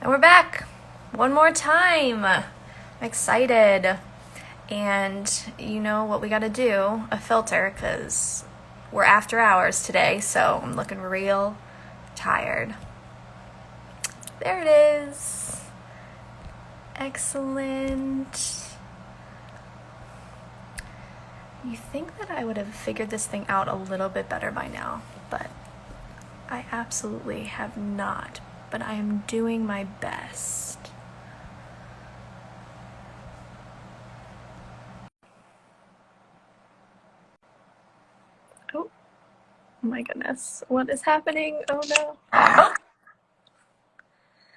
And we're back one more time. I'm excited. And you know what we gotta do? A filter, because we're after hours today, so I'm looking real tired. There it is. Excellent. You think that I would have figured this thing out a little bit better by now, but I absolutely have not. But I am doing my best. Oh my goodness. What is happening? Oh no. Oh,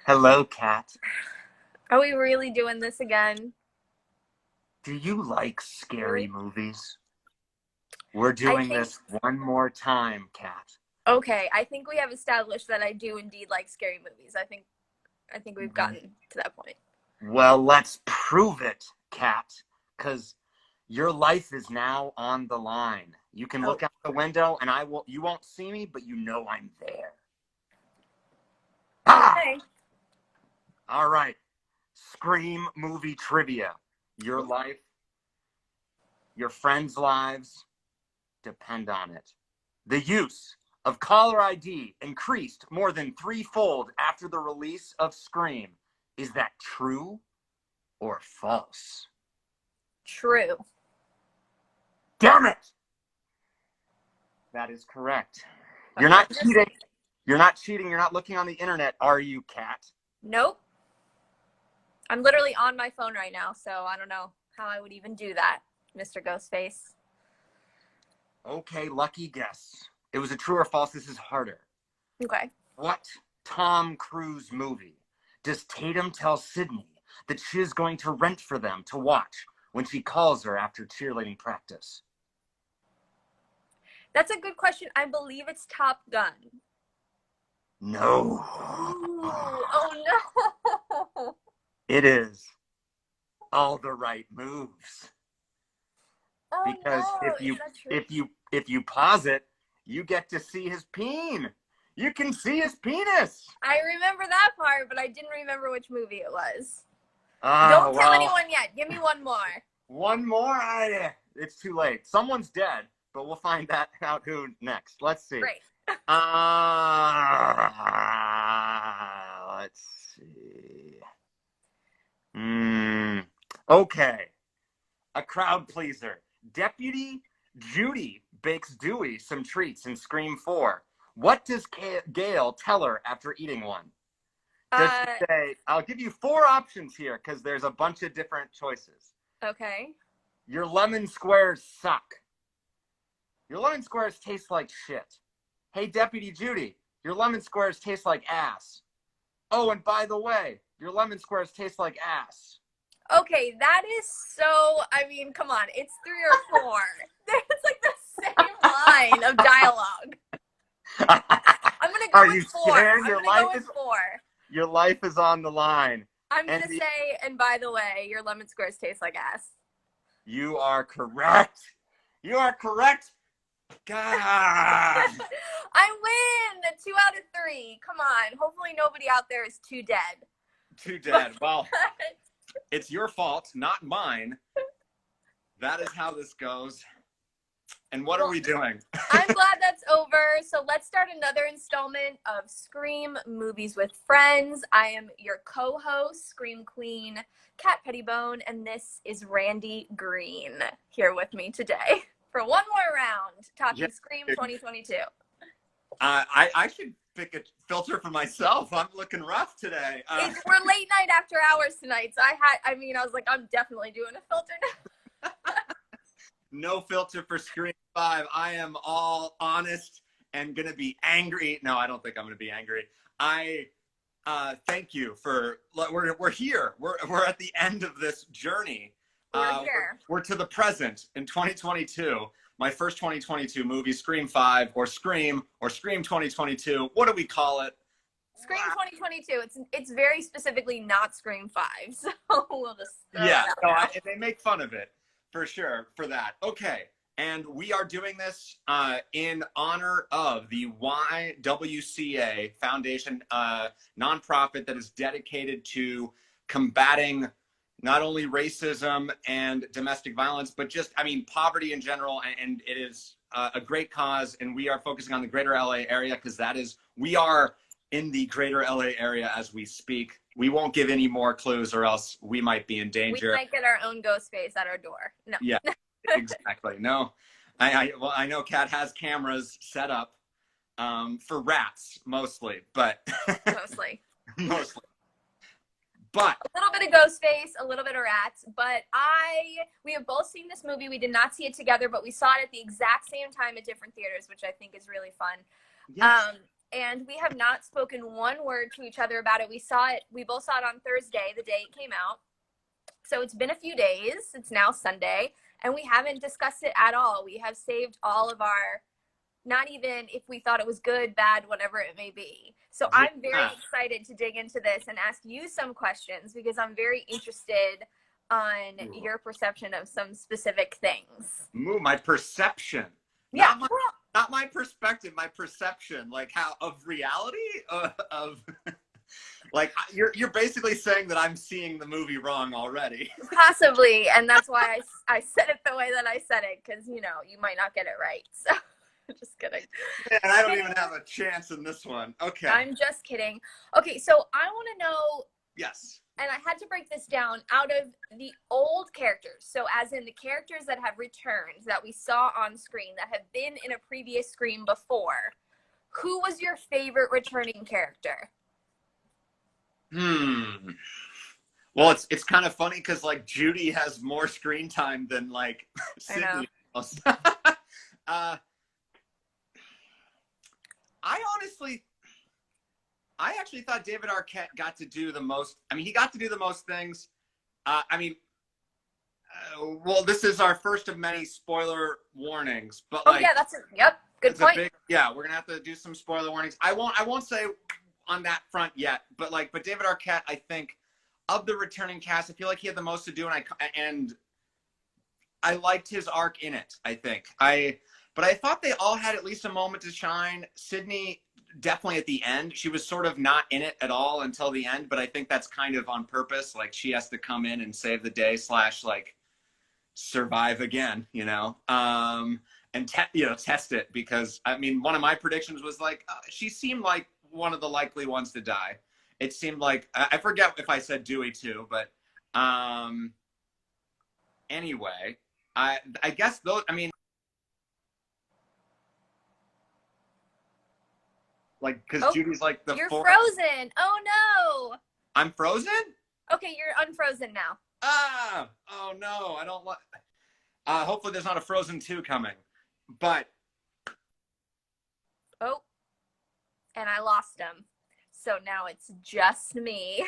Hello, Kat. are we really doing this again? Do you like scary Really? movies? We're I doing think, this one more time, Kat. okay, I think we have established that I do indeed like scary movies. I think we've gotten to that point. Well, let's prove it, Kat, because your life is now on the line. You can Oh, look out the window and you won't see me, but you know I'm there. Ah! okay. All right. Scream movie trivia. Your life, your friends' lives depend on it. The use of caller ID increased more than threefold after the release of Scream. Is that true or false? True. Damn it! That is correct. You're Okay. not cheating. You're not cheating. You're not looking on the internet, are you, Kat? Nope. I'm literally on my phone right now, so I don't know how I would even do that, Mr. Ghostface. Okay, lucky guess. It was a true or false. This is harder. Okay. What Tom Cruise movie does Tatum tell Sydney that she is going to rent for them to watch when she calls her after cheerleading practice? That's a good question. I believe it's Top Gun. No. Ooh, oh no. It is all the right moves. Oh Because no. Is that true? if you pause it, you get to see his peen. You can see his penis. I remember that part, but I didn't remember which movie it was. Oh, Don't tell well, anyone yet. Give me one more. one more. It's too late. Someone's dead, but we'll find that out who next. Let's see. Great. Let's see. Okay. A crowd pleaser. Deputy Judy bakes Dewey some treats in Scream 4. What does Gail tell her after eating one? Does she Uh, say, I'll give you four options here because there's a bunch of different choices. okay. Your lemon squares suck. Your lemon squares taste like shit. Hey, Deputy Judy, your lemon squares taste like ass. Oh, and by the way, your lemon squares taste like ass. Okay, that is so. I mean, come on. It's 3 or 4. It's like the same line of dialogue. I'm gonna go Are with you 4. scared? I'm gonna go with 4. Your life is on the line. I'm And gonna say, and by the way, your lemon squares taste like ass. you are correct. You are correct. God. I win! 2 out of 3. Come on. Hopefully nobody out there is too dead. Too dead. Well, it's your fault, not mine. That is how this goes. And what are we doing? I'm glad that's over. So let's start another installment of Scream Movies with Friends. I am your co-host, Scream Queen, Kat Pettibone, and this is Randy Greene here with me today for one more round talking Yeah. Scream 2022. I should pick a filter for myself. I'm looking rough today. We're late night after hours tonight, so I was like, I'm definitely doing a filter now. No filter for Scream 5. I am all honest and going to be angry. No, I don't think I'm going to be angry. I thank you for, we're here. We're at the end of this journey. We're here. We're to the present in 2022. My first 2022 movie, Scream 5 or Scream 2022. What do we call it? Scream 2022. It's very specifically not Scream 5, so we'll just throw Yeah, that no, out. they make fun of it for sure for that. Okay, And we are doing this in honor of the YWCA Foundation, nonprofit that is dedicated to combating not only racism and domestic violence, but just, I mean, poverty in general. And it is a great cause. And we are focusing on the greater LA area because we are in the greater LA area as we speak. We won't give any more clues or else we might be in danger. We might get our own Ghostface at our door. No. Yeah, exactly. No, well, I know Kat has cameras set up for rats mostly, but mostly. But a little bit of Ghostface, a little bit of rats. But we have both seen this movie. We did not see it together, but we saw it at the exact same time at different theaters, which I think is really fun. Yes. And we have not spoken one word to each other about it. We both saw it on Thursday, the day it came out. So it's been a few days. It's now Sunday, and we haven't discussed it at all. We have saved all of our, not even if we thought it was good, bad, whatever it may be. So I'm very excited to dig into this and ask you some questions because I'm very interested on your perception of some specific things. My perception. Yeah. Not my perspective, my perception, like how of reality of like you're basically saying that I'm seeing the movie wrong already. Possibly, and that's why I said it the way that I said it, because you might not get it right. So just kidding. And I don't even have a chance in this one. Okay. I'm just kidding. Okay, so I want to know. Yes. And I had to break this down out of the old characters. So as in the characters that have returned, that we saw on screen, that have been in a previous screen before, who was your favorite returning character? Well, it's kind of funny because like Judy has more screen time than like Sydney. I actually thought David Arquette got to do the most. I mean, he got to do the most things. Well, this is our first of many spoiler warnings, but good point. We're gonna have to do some spoiler warnings. I won't say on that front yet, but David Arquette, I think of the returning cast, I feel like he had the most to do, and I liked his arc in it. I think but I thought they all had at least a moment to shine. Sydney, definitely at the end. She was sort of not in it at all until the end, but I think that's kind of on purpose. Like she has to come in and save the day / like survive again, and test it, because I mean, one of my predictions was like she seemed like one of the likely ones to die. It seemed like I forget if I said Dewey too, but anyway, I guess those. I mean. Like, because Judy's like the You're fourth. frozen. Oh, no. I'm frozen? Okay, you're unfrozen now. Oh, no. I don't like... hopefully there's not a Frozen 2 coming. But... Oh. And I lost him. So now it's just me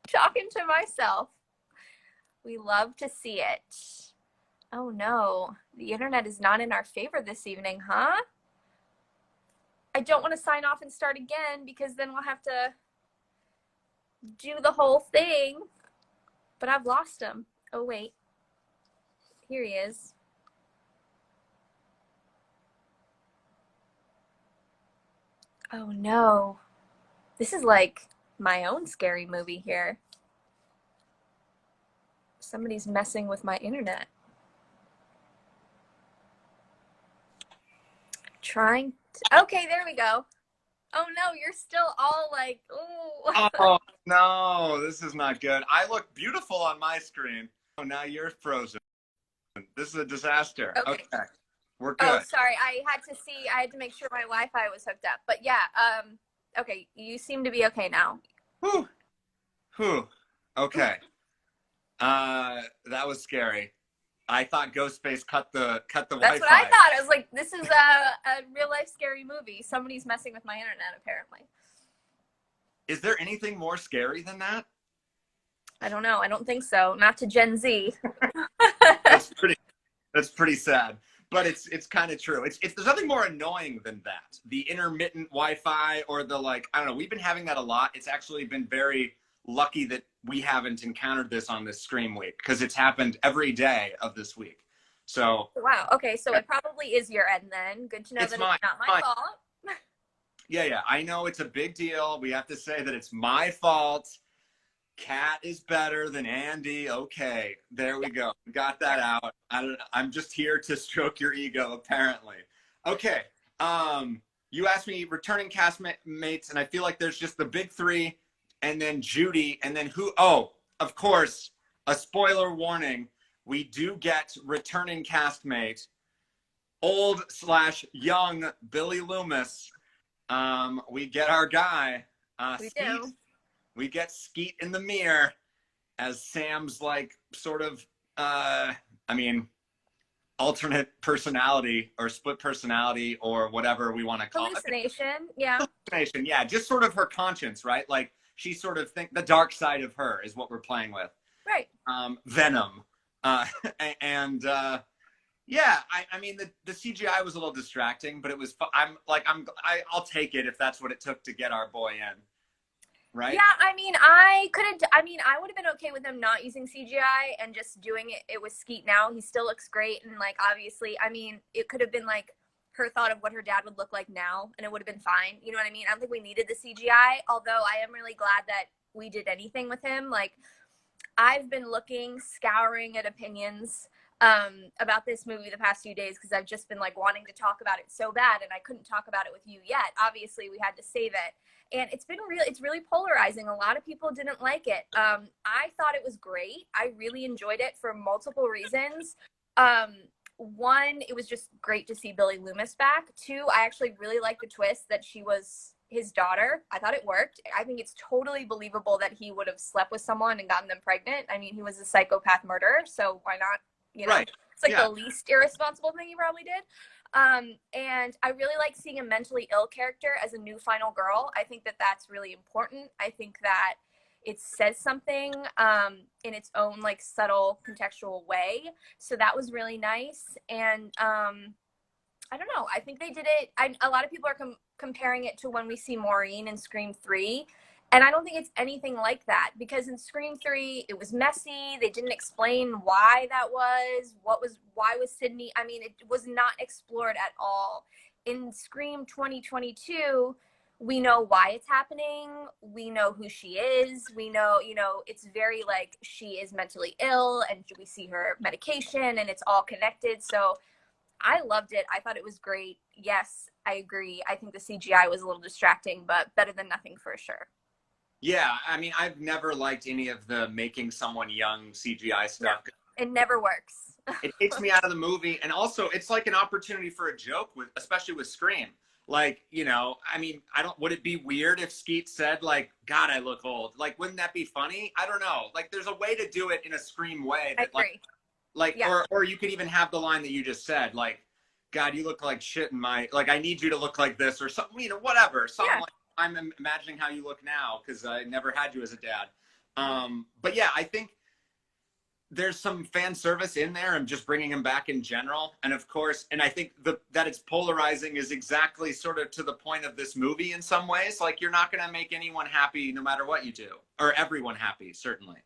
talking to myself. We love to see it. Oh, no. The internet is not in our favor this evening, huh? I don't want to sign off and start again because then we'll have to do the whole thing. But I've lost him. Oh, wait. Here he is. Oh, no. This is like my own scary movie here. Somebody's messing with my internet. Okay, there we go. Oh no, you're still all like, ooh. Oh no, this is not good. I look beautiful on my screen. Oh, now you're frozen. This is a disaster. Okay. We're good. Oh, sorry. I had to make sure my Wi-Fi was hooked up. But yeah, okay, you seem to be okay now. Whew. Okay. That was scary. I thought Ghostface cut the Wi-Fi. That's what I thought. I was like, this is a real life scary movie. Somebody's messing with my internet, apparently. Is there anything more scary than that? I don't know. I don't think so. Not to Gen Z. That's pretty sad. But it's kind of true. There's nothing more annoying than that. The intermittent Wi-Fi or the I don't know. We've been having that a lot. It's actually been very lucky that we haven't encountered this on this Scream week because it's happened every day of this week. So Wow. Okay, so it probably is your end then. Good to know it's that mine. it's not my fault. Yeah. I know it's a big deal. We have to say that it's my fault. Kat is better than Andy. Okay, there we go. We got that out. I'm just here to stroke your ego, apparently. Okay. You asked me returning castmates, and I feel like there's just the big three, and then Judy, and then who? Oh, of course, a spoiler warning. We do get returning castmate, old/young Billy Loomis. We get our guy, We Skeet. do. We get Skeet in the mirror as Sam's like sort of I mean alternate personality or split personality or whatever we want to call Hallucination. Yeah. it. Yeah, just sort of her conscience, right? Like she sort of think the dark side of her is what we're playing with. Right. Venom. Uh, and yeah, I mean the CGI was a little distracting, but it was I'll take it if that's what it took to get our boy in. Right? Yeah, I mean, I would have been okay with them not using CGI and just doing it with Skeet now. He still looks great, and like obviously, I mean, it could have been like her thought of what her dad would look like now, and it would have been fine. You know what I mean? I don't think we needed the CGI, although I am really glad that we did anything with him. Like, I've been scouring at opinions about this movie the past few days because I've just been like wanting to talk about it so bad, and I couldn't talk about it with you yet. Obviously, we had to save it. And it's really polarizing. A lot of people didn't like it. I thought it was great. I really enjoyed it for multiple reasons. One, it was just great to see Billy Loomis back. Two, I actually really liked the twist that she was his daughter. I thought it worked. I think it's totally believable that he would have slept with someone and gotten them pregnant. I mean, he was a psychopath murderer, so why not? You know, right. It's like the least irresponsible thing he probably did. And I really like seeing a mentally ill character as a new final girl. I think that that's really important. I think that it says something in its own like subtle contextual way. So that was really nice. And I don't know. I think they did it. A lot of people are comparing it to when we see Maureen in Scream 3. And I don't think it's anything like that because in Scream 3, it was messy. They didn't explain why that was. Why was Sydney? I mean, it was not explored at all. In Scream 2022, we know why it's happening. We know who she is. We know, it's very like she is mentally ill and we see her medication and it's all connected. So I loved it. I thought it was great. Yes, I agree. I think the CGI was a little distracting, but better than nothing for sure. Yeah, I mean, I've never liked any of the making someone young CGI stuff. No, it never works. It takes me out of the movie, and also it's like an opportunity for a joke especially with Scream. Like, I mean, would it be weird if Skeet said like, "God, I look old"? Like, wouldn't that be funny? I don't know. Like, there's a way to do it in a Scream way. That, I agree. Yeah. or you could even have the line that you just said, like, "God, you look like shit in my like. I need you to look like this," or something. Whatever. Something like. I'm imagining how you look now because I never had you as a dad. But yeah, I think there's some fan service in there and just bringing him back in general. And of course, and I think that it's polarizing is exactly sort of to the point of this movie in some ways. Like you're not going to make anyone happy no matter what you do, or everyone happy, certainly.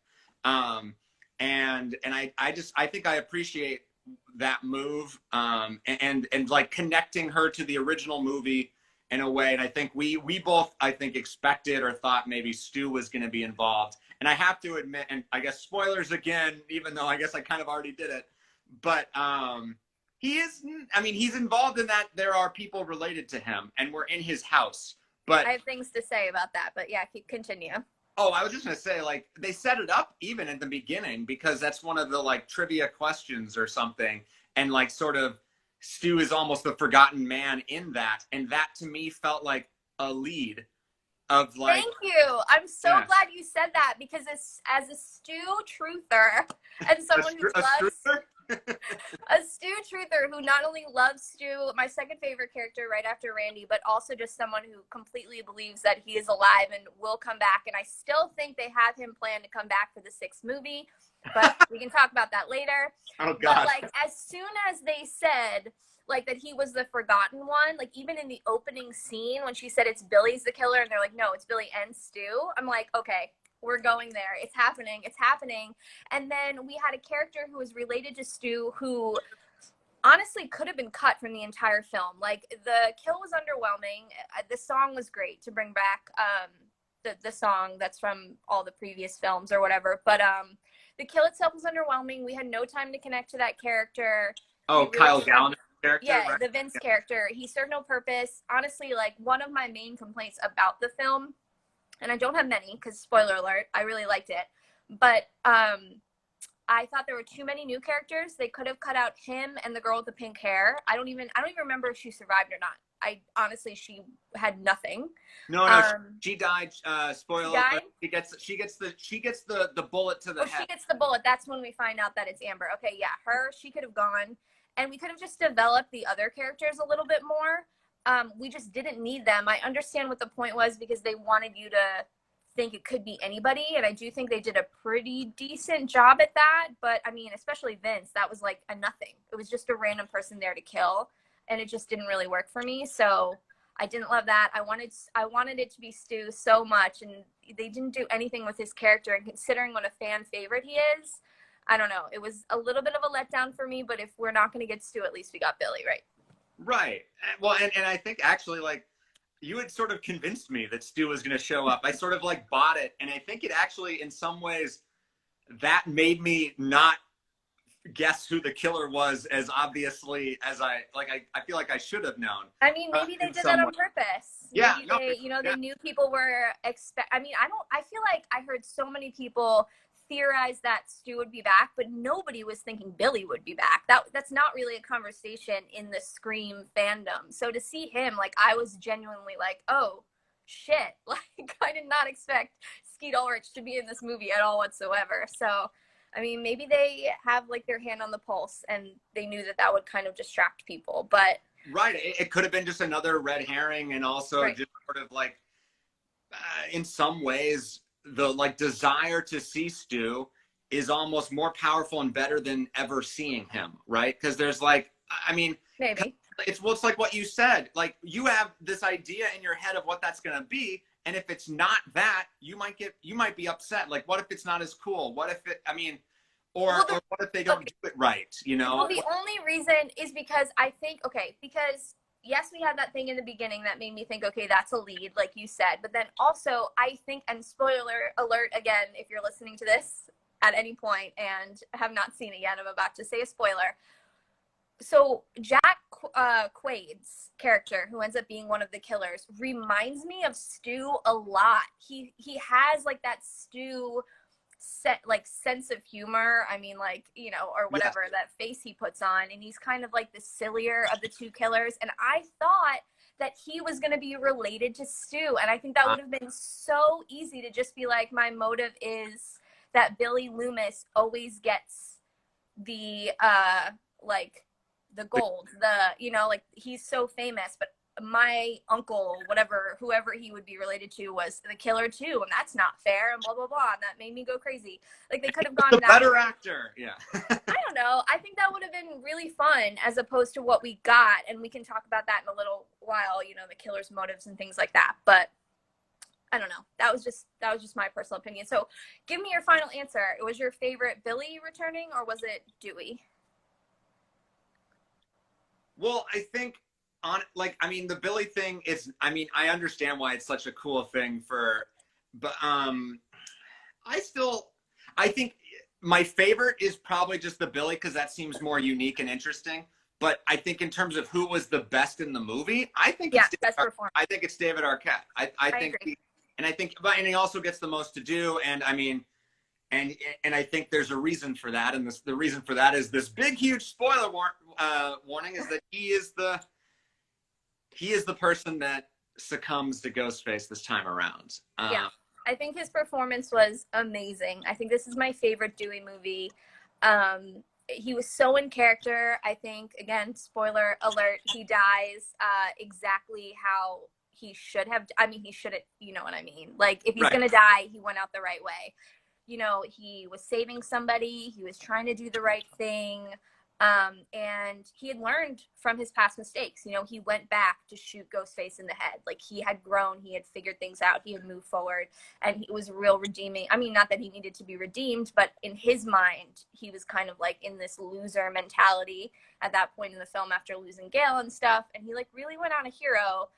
And I think I appreciate that move and like connecting her to the original movie in a way. And I think we both, I think, expected or thought maybe Stu was going to be involved. And I have to admit, and I guess spoilers again, even though I guess I kind of already did it, but he's involved in that. There are people related to him and we're in his house. But I have things to say about that, but yeah, continue. Oh, I was just going to say, like, they set it up even at the beginning because that's one of the, like, trivia questions or something. And, like, sort of Stu is almost the forgotten man in that. And that, to me, felt like a lead of, like... Thank you. I'm so glad you said that because as a Stu truther and someone who loves... a Stu truther who not only loves Stu, my second favorite character right after Randy, but also just someone who completely believes that he is alive and will come back. And I still think they have him planned to come back for the 6th movie, but we can talk about that later. Oh, God. But like as soon as they said like that he was the forgotten one, like even in the opening scene when she said it's Billy's the killer and they're like, no, it's Billy and Stu, I'm like, okay, we're going there. It's happening. And then we had a character who was related to Stu who honestly could have been cut from the entire film. Like, the kill was underwhelming. The song was great to bring back the song that's from all the previous films or whatever, but the kill itself was underwhelming. We had no time to connect to that character. Oh, We really Kyle Gallner character, yeah, right? the Vince character, he served no purpose. Honestly, like, one of my main complaints about the film, and I don't have many because, spoiler alert, I really liked it, but I thought there were too many new characters. They could have cut out him and the girl with the pink hair. I don't even remember if she survived or not. I honestly, she had nothing. No, she died. Spoiler. She died? She gets the bullet to the head. She gets the bullet. That's when we find out that it's Amber. Okay, yeah, her. She could have gone, and we could have just developed the other characters a little bit more. We just didn't need them. I understand what the point was because they wanted you to think it could be anybody, and I do think they did a pretty decent job at that. But I mean, especially Vince, that was like a nothing. It was just a random person there to kill, and it just didn't really work for me. So I didn't love that. I wanted it to be Stu so much, and they didn't do anything with his character. And considering what a fan favorite he is, I don't know. It was a little bit of a letdown for me. But if we're not going to get Stu, at least we got Billy, right? Right. Well, and I think actually, like, you had sort of convinced me that Stu was going to show up. I sort of like bought it. And I think it actually, in some ways, that made me not guess who the killer was as obviously as I feel like I should have known. I mean, maybe they did that on purpose. Yeah. Maybe they knew people were I mean, I feel like I heard so many people theorize that Stu would be back, but nobody was thinking Billy would be back. That's not really a conversation in the Scream fandom. So to see him, like, I was genuinely like, oh shit, like, I did not expect Skeet Ulrich to be in this movie at all whatsoever. So I mean, maybe they have like their hand on the pulse and they knew that would kind of distract people, but right, it could have been just another red herring, and also right. Just sort of like in some ways the like desire to see Stu is almost more powerful and better than ever seeing him, right? Because there's like, I mean, maybe it's like what you said, like, you have this idea in your head of what that's going to be, and if it's not that, you might be upset. Like, what if it's not as cool? What if it, I mean, or what if they don't do it right, you know? Well, the only reason is because I think, because yes, we had that thing in the beginning that made me think, okay, that's a lead, like you said. But then also, I think, and spoiler alert again, if you're listening to this at any point and have not seen it yet, I'm about to say a spoiler. So Jack Quaid's character, who ends up being one of the killers, reminds me of Stu a lot. He has like that Stu sense of humor. I mean, like, you know, or whatever, that face he puts on, and he's kind of like the sillier of the two killers. And I thought that he was going to be related to Stu, and I think that would have been so easy to just be like, my motive is that Billy Loomis always gets the like the gold, like, he's so famous, but my uncle, whoever he would be related to, was the killer too, and that's not fair, and blah blah blah, and that made me go crazy. Like, they could have gone the better actor. Yeah. I don't know. I think that would have been really fun, as opposed to what we got, and we can talk about that in a little while, you know, the killer's motives and things like that. But I don't know. That was just my personal opinion. So give me your final answer. Was your favorite Billy returning, or was it Dewey? Well, I think the Billy thing is, I mean, I understand why it's such a cool thing but I think my favorite is probably just the Billy, because that seems more unique and interesting. But I think in terms of who was the best in the movie, I think it's David Arquette. I think and he also gets the most to do, and I mean, and I think there's a reason for that, and the reason for that is this big, huge spoiler warning is that he is the person that succumbs to Ghostface this time around. Yeah, I think his performance was amazing. I think this is my favorite Dewey movie. He was so in character. I think, again, spoiler alert, he dies exactly how he should have. I mean, he shouldn't, you know what I mean? Like, if he's going to die, he went out the right way. You know, he was saving somebody. He was trying to do the right thing. And he had learned from his past mistakes. You know, he went back to shoot Ghostface in the head. Like, he had grown, he had figured things out, he had moved forward, and it was real redeeming. I mean, not that he needed to be redeemed, but in his mind, he was kind of like in this loser mentality at that point in the film after losing Gail and stuff. And he like really went on a hero.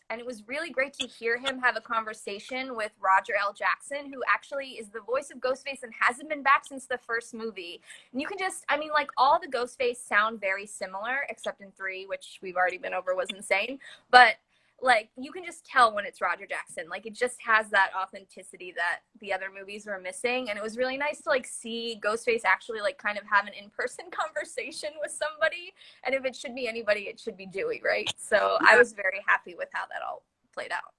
And it was really great to hear him have a conversation with Roger L. Jackson, who actually is the voice of Ghostface and hasn't been back since the first movie. And you can just, I mean, like, all the Ghostface sound very similar, except in 3, which we've already been over was insane. But, like, you can just tell when it's Roger Jackson. Like, it just has that authenticity that the other movies were missing. And it was really nice to, like, see Ghostface actually, like, kind of have an in-person conversation with somebody. And if it should be anybody, it should be Dewey, right? So I was very happy with how that all played out.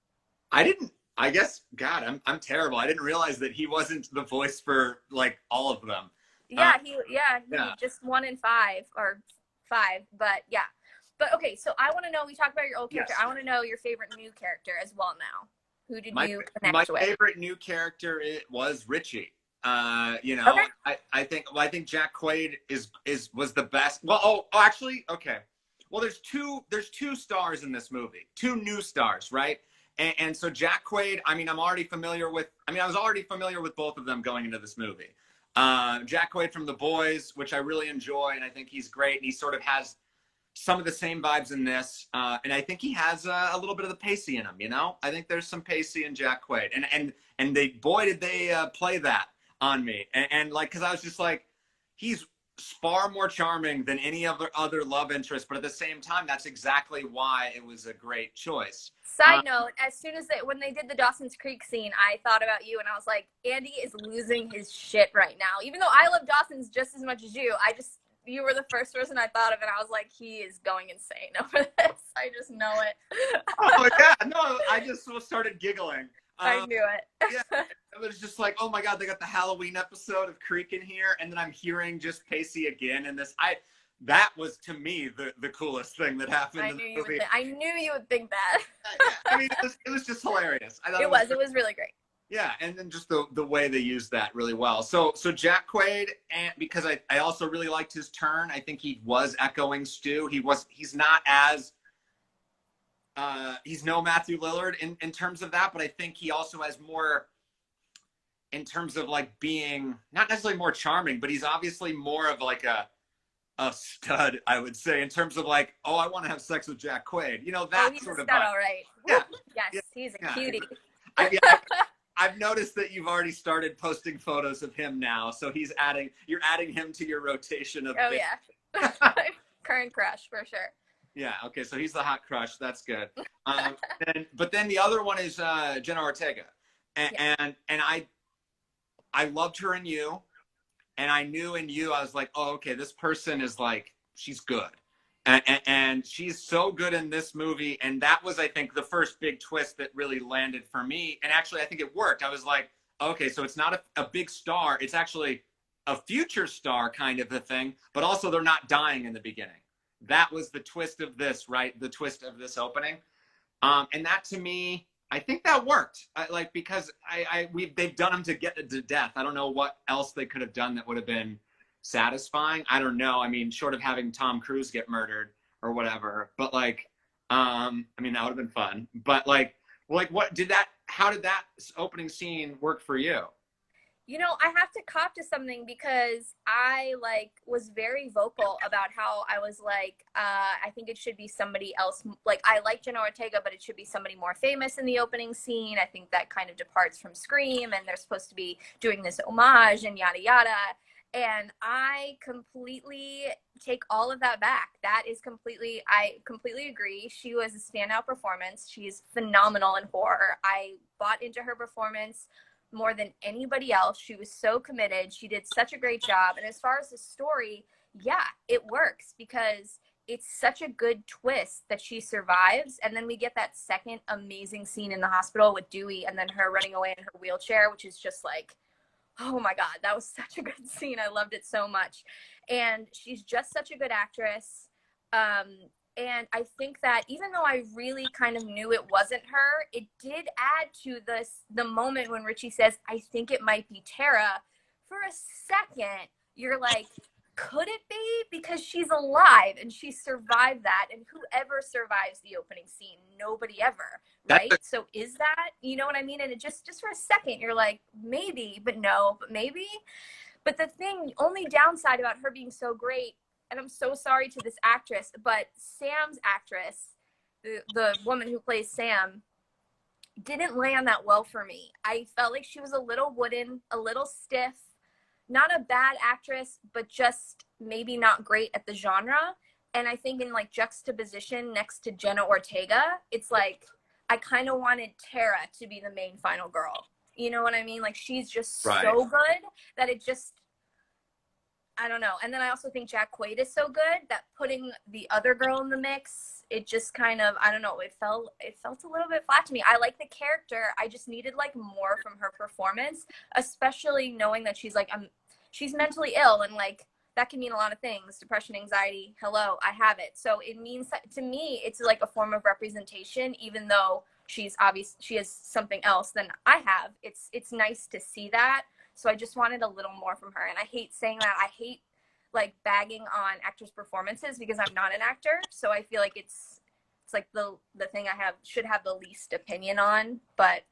I guess, God, I'm terrible. I didn't realize that he wasn't the voice for, like, all of them. Yeah, he just 1 in 5 or 5, but yeah. But okay, so I want to know, we talked about your old character. Yes. I want to know your favorite new character as well now. Who did you connect my with? My favorite new character was Richie. You know, Okay. I think Jack Quaid was the best. Well, actually, okay. Well, there's two stars in this movie, 2 new stars, right? And so Jack Quaid, I mean, I was already familiar with both of them going into this movie. Jack Quaid from The Boys, which I really enjoy, and I think he's great, and he sort of has some of the same vibes in this, and I think he has a little bit of the Pacey in him. You know, I think there's some Pacey in Jack Quaid, and they, boy, did they play that on me, and like, because I was just like, he's far more charming than any other love interest, but at the same time, that's exactly why it was a great choice. Side note, as soon as when they did the Dawson's Creek scene, I thought about you, and I was like, Andy is losing his shit right now. Even though I love Dawson's just as much as you, you were the first person I thought of, and I was like, he is going insane over this. I just know it. Oh my God, no, I just started giggling. I knew it. Yeah, it was just like, oh my God, they got the Halloween episode of Creek in here, and then I'm hearing just Pacey again in this. That was, to me, the coolest thing that happened in the movie. I knew you would think that. I mean, it was just hilarious. I thought it was really great. Yeah, and then just the way they used that really well. So Jack Quaid, and because I also really liked his turn. I think he was echoing Stu. He's not as he's no Matthew Lillard in terms of that, but I think he also has more in terms of like being not necessarily more charming, but he's obviously more of like a stud, I would say, in terms of like, oh, I want to have sex with Jack Quaid. You know, that he's sort a of stud, vibe. all right. Yeah. Yes, he's a cutie. I've noticed that you've already started posting photos of him now, so you're adding him to your rotation of. Oh yeah, current crush for sure. Yeah. Okay. So he's the hot crush. That's good. But then the other one is Jenna Ortega, and I loved her in You, and I knew in You I was like, oh, okay, this person is like, she's good. And she's so good in this movie. And that was, I think, the first big twist that really landed for me. And actually, I think it worked. I was like, okay, so it's not a big star. It's actually a future star kind of a thing. But also, they're not dying in the beginning. That was the twist of this, right? The twist of this opening. And that, to me, I think that worked. Because they've done them to get to death. I don't know what else they could have done that would have been satisfying. I don't know. I mean, short of having Tom Cruise get murdered or whatever, but like, I mean, that would have been fun. But like how did that opening scene work for you? You know, I have to cop to something because I was very vocal about how I was like, I think it should be somebody else. Like, I like Jenna Ortega, but it should be somebody more famous in the opening scene. I think that kind of departs from Scream, and they're supposed to be doing this homage and yada yada. And I completely take all of that back. I completely agree. She was a standout performance. She's phenomenal in horror. I bought into her performance more than anybody else. She was so committed. She did such a great job. And as far as the story, yeah, it works because it's such a good twist that she survives. And then we get that second amazing scene in the hospital with Dewey and then her running away in her wheelchair, which is just like, oh my God, that was such a good scene. I loved it so much. And she's just such a good actress. And I think that even though I really kind of knew it wasn't her, it did add to the moment when Richie says, I think it might be Tara. For a second, you're like, could it be? Because she's alive and she survived that, and whoever survives the opening scene, nobody ever, That's right? So is that, you know what I mean? And it just for a second, you're like, maybe, but no, but maybe. But the only downside about her being so great, and I'm so sorry to this actress, but Sam's actress, the woman who plays Sam, didn't land that well for me. I felt like she was a little wooden, a little stiff, not a bad actress, but just maybe not great at the genre. And I think in like juxtaposition next to Jenna Ortega, it's like I kind of wanted Tara to be the main final girl. You know what I mean? Like she's just right. so good that it just, I don't know. And then I also think Jack Quaid is so good that putting the other girl in the mix, it just kind of, I don't know, it felt a little bit flat to me. I like the character. I just needed like more from her performance, especially knowing that she's like, she's mentally ill, and like that can mean a lot of things. Depression, anxiety, hello, I have it. So it means, to me, it's like a form of representation, even though she has something else than I have. It's nice to see that. So I just wanted a little more from her. And I hate saying that. I hate like bagging on actors' performances because I'm not an actor. So I feel like it's like the thing I should have the least opinion on, but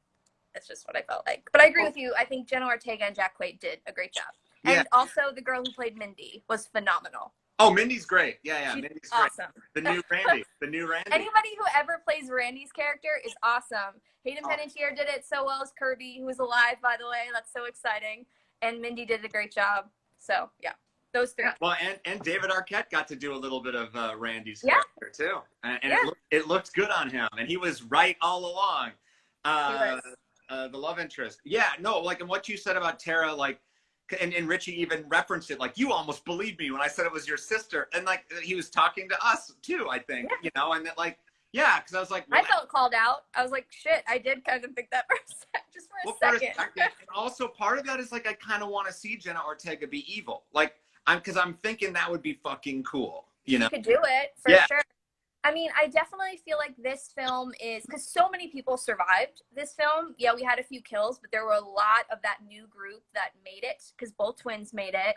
that's just what I felt like. But I agree with you. I think Jenna Ortega and Jack Quaid did a great job. Yeah. And also the girl who played Mindy was phenomenal. Oh, Mindy's great. Yeah, She's Mindy's awesome. Great. The new Randy. Anybody who ever plays Randy's character is awesome. Hayden Panettiere did it so well as Kirby, who is alive, by the way. That's so exciting. And Mindy did a great job. So, yeah, those three. Well, and David Arquette got to do a little bit of Randy's character, too. And it looked good on him. And he was right all along. The love interest. Yeah, no, like, and what you said about Tara, like, and Richie even referenced it, like, you almost believed me when I said it was your sister. And, like, he was talking to us, too, I think, you know, and that, like, yeah, because I was like, well, I felt called out. I was like, shit, I did kind of think that for a second, just for a second. And also, part of that is, like, I kind of want to see Jenna Ortega be evil. Like, because I'm thinking that would be fucking cool, you know? You could do it, for sure. I mean, I definitely feel like this film is, because so many people survived this film. Yeah, we had a few kills, but there were a lot of that new group that made it, because both twins made it.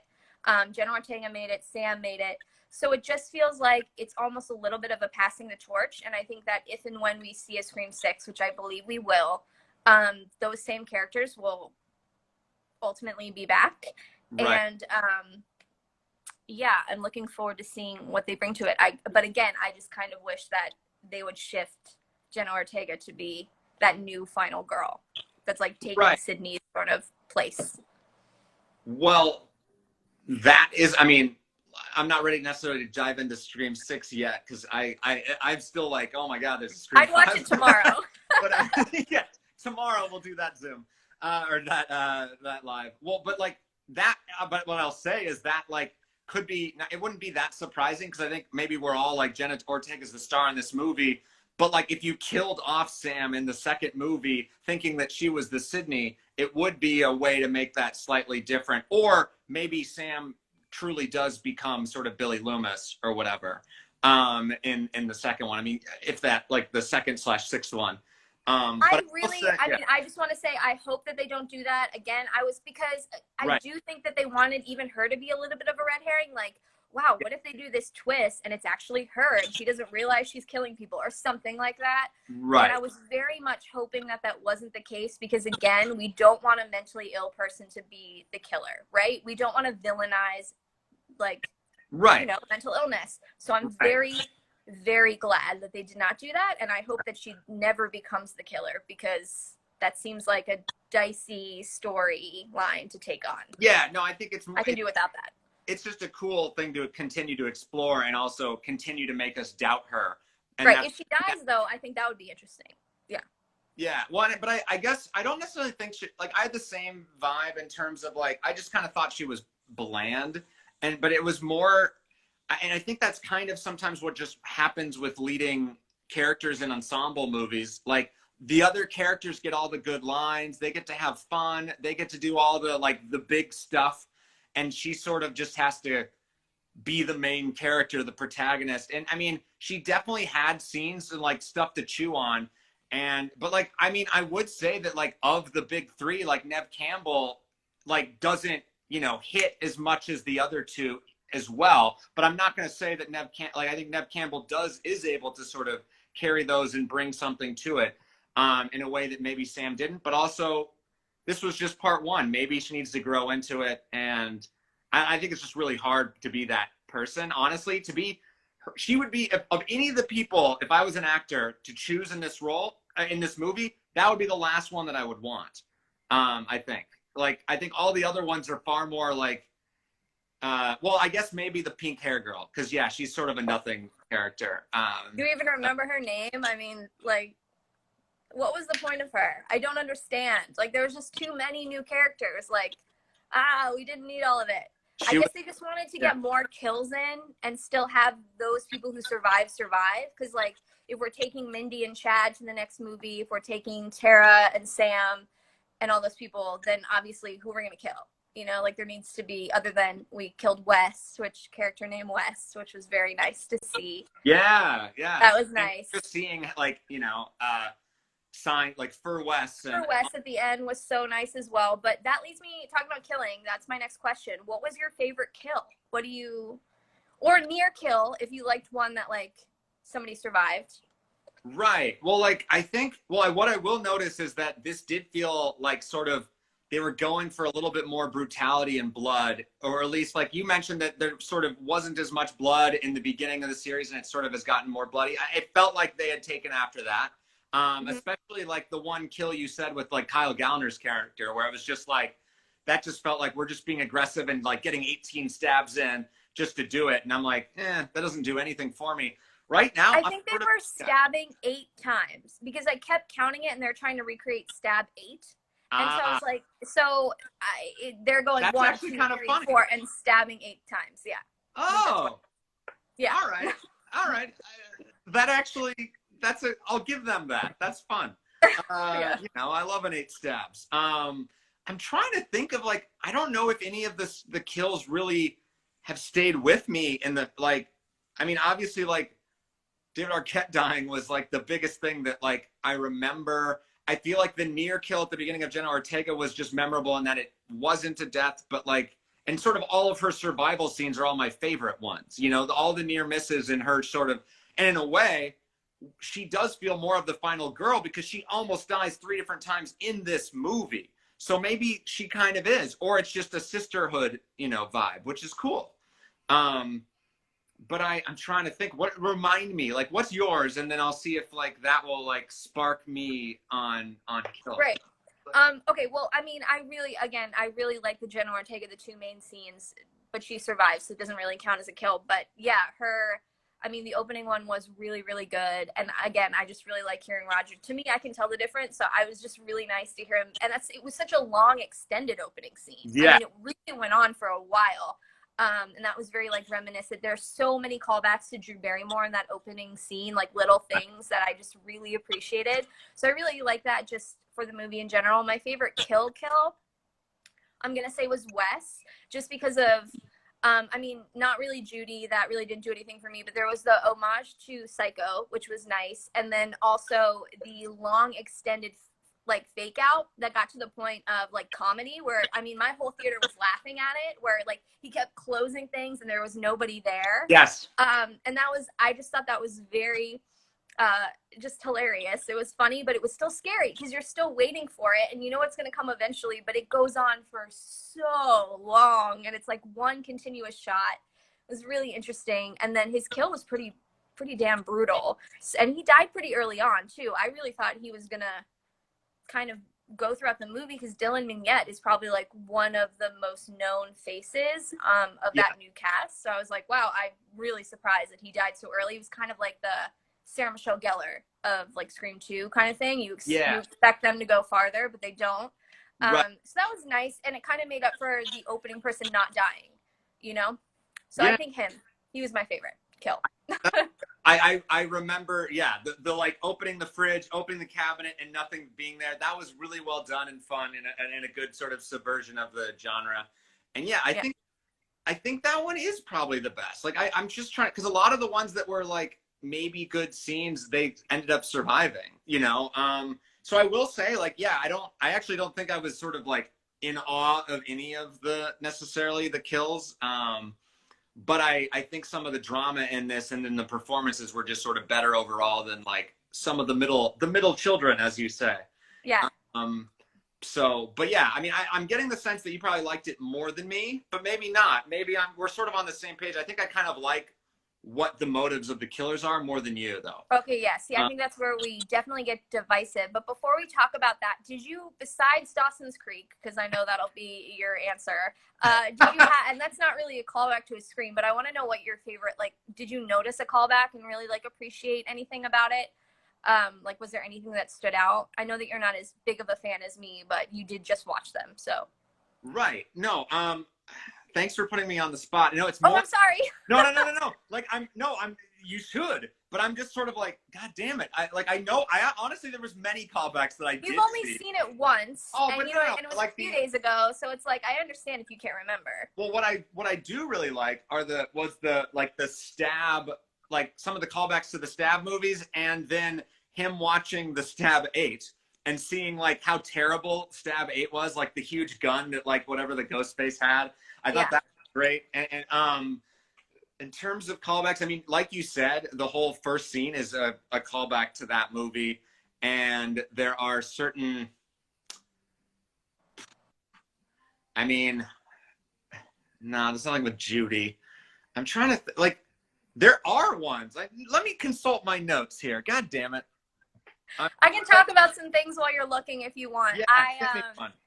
Jenna Ortega made it, Sam made it. So it just feels like it's almost a little bit of a passing the torch. And I think that if and when we see a Scream 6, which I believe we will, those same characters will ultimately be back. Right. And yeah, I'm looking forward to seeing what they bring to it. But again, I just kind of wish that they would shift Jenna Ortega to be that new final girl that's like taking Sydney's sort of place. Well, that is, I mean, I'm not ready necessarily to dive into Scream 6 yet, because I'm still like, oh my God, there's a Scream 5. I'd watch it tomorrow. But yeah, tomorrow we'll do that Zoom or that live. Well, but like that, but what I'll say is that like could be, it wouldn't be that surprising, because I think maybe we're all like, Jenna Ortega is the star in this movie. But like if you killed off Sam in the second movie thinking that she was the Sydney, it would be a way to make that slightly different. Or maybe Sam truly does become sort of Billy Loomis or whatever in the second one. I mean, if that, like the second/sixth one. I just want to say, I hope that they don't do that again. Because I do think that they wanted even her to be a little bit of a red herring. Like, wow, what if they do this twist and it's actually her and she doesn't realize she's killing people or something like that? Right. And I was very much hoping that that wasn't the case, because again, we don't want a mentally ill person to be the killer, right? We don't want to villainize like, you know, mental illness. So I'm very, very glad that they did not do that. And I hope that she never becomes the killer, because that seems like a dicey storyline to take on. Yeah, no, I think I can do without that. It's just a cool thing to continue to explore and also continue to make us doubt her. And right. If she dies, though, I think that would be interesting. Yeah. Yeah. Well, but I guess I don't necessarily think I had the same vibe in terms of like, I just kind of thought she was bland. But it was more, and I think that's kind of sometimes what just happens with leading characters in ensemble movies. Like the other characters get all the good lines. They get to have fun. They get to do all the, like the big stuff. And she sort of just has to be the main character, the protagonist. And I mean, she definitely had scenes and like stuff to chew on. But like, I mean, I would say that like of the big three, like Neve Campbell, like doesn't, you know, hit as much as the other two as well. But I'm not going to say that I think Nev Campbell is able to sort of carry those and bring something to it in a way that maybe Sam didn't. But also, this was just part one. Maybe she needs to grow into it. And I think it's just really hard to be that person, honestly. She would be, of any of the people, if I was an actor to choose in this role, in this movie, that would be the last one that I would want. I think. Like, I think all the other ones are far more like, well, I guess maybe the pink hair girl, because yeah, she's sort of a nothing character. Do you even remember her name? I mean, like, what was the point of her? I don't understand. Like, there was just too many new characters. Like, we didn't need all of it. I guess they just wanted to get more kills in and still have those people who survive. Because, like, if we're taking Mindy and Chad to the next movie, if we're taking Tara and Sam and all those people, then obviously who we're going to kill? You know, like, there needs to be, other than we killed Wes, character named Wes, which was very nice to see. Yeah. That was nice. Just seeing, like, you know, sign, like, for Wes. For Wes at the end was so nice as well. But that leads me, talking about killing, that's my next question. What was your favorite kill? Or near kill, if you liked one that, like, somebody survived? Right. Well, like, I think, what I will notice is that this did feel like sort of, they were going for a little bit more brutality and blood, or at least, like you mentioned, that there sort of wasn't as much blood in the beginning of the series, and it sort of has gotten more bloody. It felt like they had taken after that, especially like the one kill you said with like Kyle Gallner's character, where it was just like, that just felt like we're just being aggressive and like getting 18 stabs in just to do it. And I'm like, that doesn't do anything for me. Right now, I think they were stabbing 8 times, because I kept counting it and they're trying to recreate stab 8. And so I was like, they're going 1, 2, 3, 4, and stabbing 8 times. Yeah. Oh. Yeah. All right. That actually, I'll give them that. That's fun. Yeah. You know, I love an 8 stabs. I'm trying to think of, like, I don't know if any of the kills really have stayed with me in the, like, I mean, obviously, like, David Arquette dying was like the biggest thing that, like, I remember. I feel like the near kill at the beginning of Jenna Ortega was just memorable in that it wasn't to death, but like, and sort of all of her survival scenes are all my favorite ones. You know, all the near misses in her sort of, and in a way, she does feel more of the final girl because she almost dies 3 different times in this movie. So maybe she kind of is, or it's just a sisterhood, you know, vibe, which is cool. But I'm trying to think, remind me, like, what's yours? And then I'll see if, like, that will, like, spark me on kill. Right. Okay, well, I mean, I really like the Jenna Ortega, the 2 main scenes, but she survives, so it doesn't really count as a kill. But yeah, the opening one was really, really good. And again, I just really like hearing Roger. To me, I can tell the difference. So I was just really nice to hear him. And it was such a long, extended opening scene. Yeah. I mean, it really went on for a while. And that was very, like, reminiscent. There's so many callbacks to Drew Barrymore in that opening scene, like little things that I just really appreciated. So I really like that just for the movie in general. My favorite kill, I'm going to say, was Wes, just because of, not really Judy. That really didn't do anything for me, but there was the homage to Psycho, which was nice. And then also the long extended, like, fake out that got to the point of, like, comedy where, I mean, my whole theater was laughing at it, where, like, he kept closing things and there was nobody there. Yes. And I just thought that was very, just hilarious. It was funny, but it was still scary because you're still waiting for it and you know it's going to come eventually, but it goes on for so long and it's like one continuous shot. It was really interesting. And then his kill was pretty damn brutal. And he died pretty early on too. I really thought he was going to kind of go throughout the movie because Dylan Mignette is probably, like, one of the most known faces of that new cast. So I was like, wow, I'm really surprised that he died so early. He was kind of like the Sarah Michelle Gellar of, like, Scream 2 kind of thing. You expect them to go farther, but they don't. Right. So that was nice, and it kind of made up for the opening person not dying, you know? So I think he was my favorite kill. I remember, the like opening the fridge, opening the cabinet, and nothing being there. That was really well done and fun, and a good sort of subversion of the genre. And I think that one is probably the best. Like, I'm just trying, because a lot of the ones that were like maybe good scenes, they ended up surviving, you know. So I will say, like, I actually don't think I was sort of like in awe of any of necessarily the kills. but I think some of the drama in this and then the performances were just sort of better overall than like some of the middle children, as you say. Yeah. Um, so, but yeah, I mean, I'm getting the sense that you probably liked it more than me, but maybe not. Maybe we're sort of on the same page. I think I kind of like what the motives of the killers are more than you, though. Okay, yes. Yeah, I think that's where we definitely get divisive. But before we talk about that, did you, besides Dawson's Creek, because I know that'll be your answer, did you have, and that's not really a callback to a Scream, but I want to know what your favorite, like, did you notice a callback and really, like, appreciate anything about it? Like, was there anything that stood out? I know that you're not as big of a fan as me, but you did just watch them, so. Right. No, thanks for putting me on the spot. No, it's Oh, more. I'm sorry. No. Like, you should, but I'm just sort of like, God damn it. I honestly, there was many callbacks that I did. You've only seen it once, Oh, and but you no, know, and it was like a few days ago, so it's like I understand if you can't remember. Well, what I do really like was the stab, like some of the callbacks to the Stab movies, and then him watching the Stab 8 and seeing like how terrible Stab 8 was, like the huge gun that like whatever the Ghostface had. I thought that was great. And in terms of callbacks, I mean, like you said, the whole first scene is a callback to that movie, and there are certain. I mean, no, there's nothing with Judy. I'm trying to like. There are ones. Like, let me consult my notes here. God damn it. I can talk about some things while you're looking if you want. Yeah,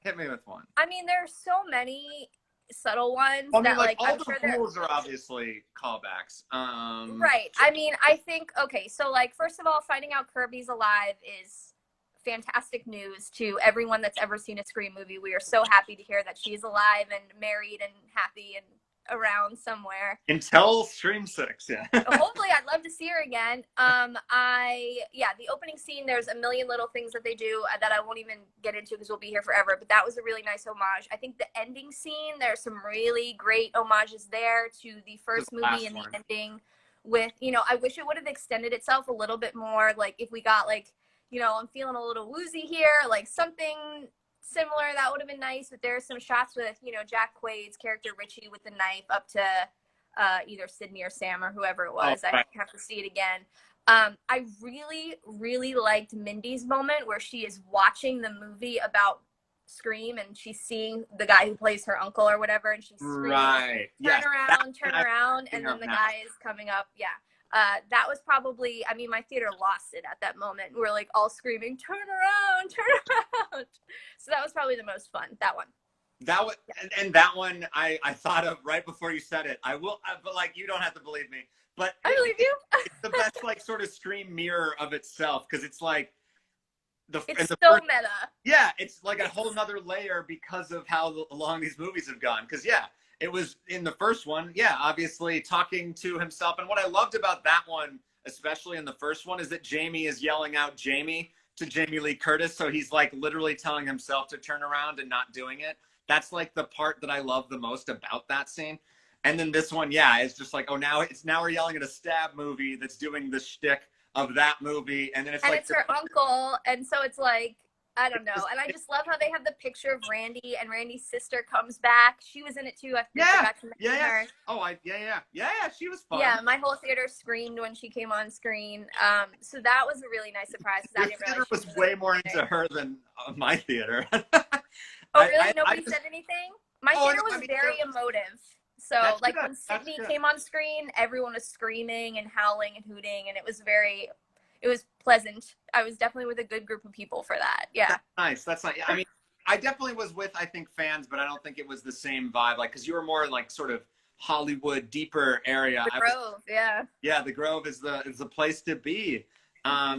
hit me with one. I mean, there's so many subtle ones I mean, that like all I'm the sure rules are obviously callbacks. Right. I mean, I think okay. So like, first of all, finding out Kirby's alive is fantastic news to everyone that's ever seen a Scream movie. We are so happy to hear that she's alive and married and happy and around somewhere until Scream 6. Yeah. Hopefully I'd love to see her again. The opening scene, there's a million little things that they do that I won't even get into because we'll be here forever, but that was a really nice homage. I think the ending scene, there's some really great homages there to the first movie and the ending with, you know, I wish it would have extended itself a little bit more. Like if we got like, you know, I'm feeling a little woozy here, like something similar, that would have been nice. But there's some shots with, you know, Jack Quaid's character Richie with the knife up to either Sydney or Sam or whoever it was. I have to see it again. I really, really liked Mindy's moment where she is watching the movie about Scream and she's seeing the guy who plays her uncle or whatever, and she's screaming, turn around, and then the guy is coming up. Yeah. That was probably, I mean, my theater lost it at that moment. We're like all screaming, turn around. So that was probably the most fun, that one. That was, and that one I thought of right before you said it. I will, but like, you don't have to believe me, but I believe you. It's the best, like, sort of Scream mirror of itself, because it's like it's so meta. Yeah, it's like a whole nother layer because of how long these movies have gone. Because yeah, it was in the first one. Yeah, obviously talking to himself, and what I loved about that one, especially in the first one, is that Jamie is yelling out Jamie to Jamie Lee Curtis, so he's like literally telling himself to turn around and not doing it. That's like the part that I love the most about that scene. And then this one, yeah, it's just like, oh, now we're yelling at a Stab movie that's doing the shtick of that movie, and then it's like, it's her uncle, and so it's like, I don't know. And I just love how they have the picture of Randy, and Randy's sister comes back. She was in it too. I forgot to mention her. Oh, she was fun. Yeah, my whole theater screamed when she came on screen. So that was a really nice surprise. Your theater was way more into her than my theater. Oh, really? Nobody said anything? My theater was very emotive. So, like, when Sydney came on screen, everyone was screaming and howling and hooting, and it was pleasant. I was definitely with a good group of people for that. Yeah. That's nice. I mean, I definitely was with, I think, fans, but I don't think it was the same vibe. Like, because you were more in, like, sort of Hollywood, deeper area. The Grove, yeah. Yeah, the Grove is the place to be.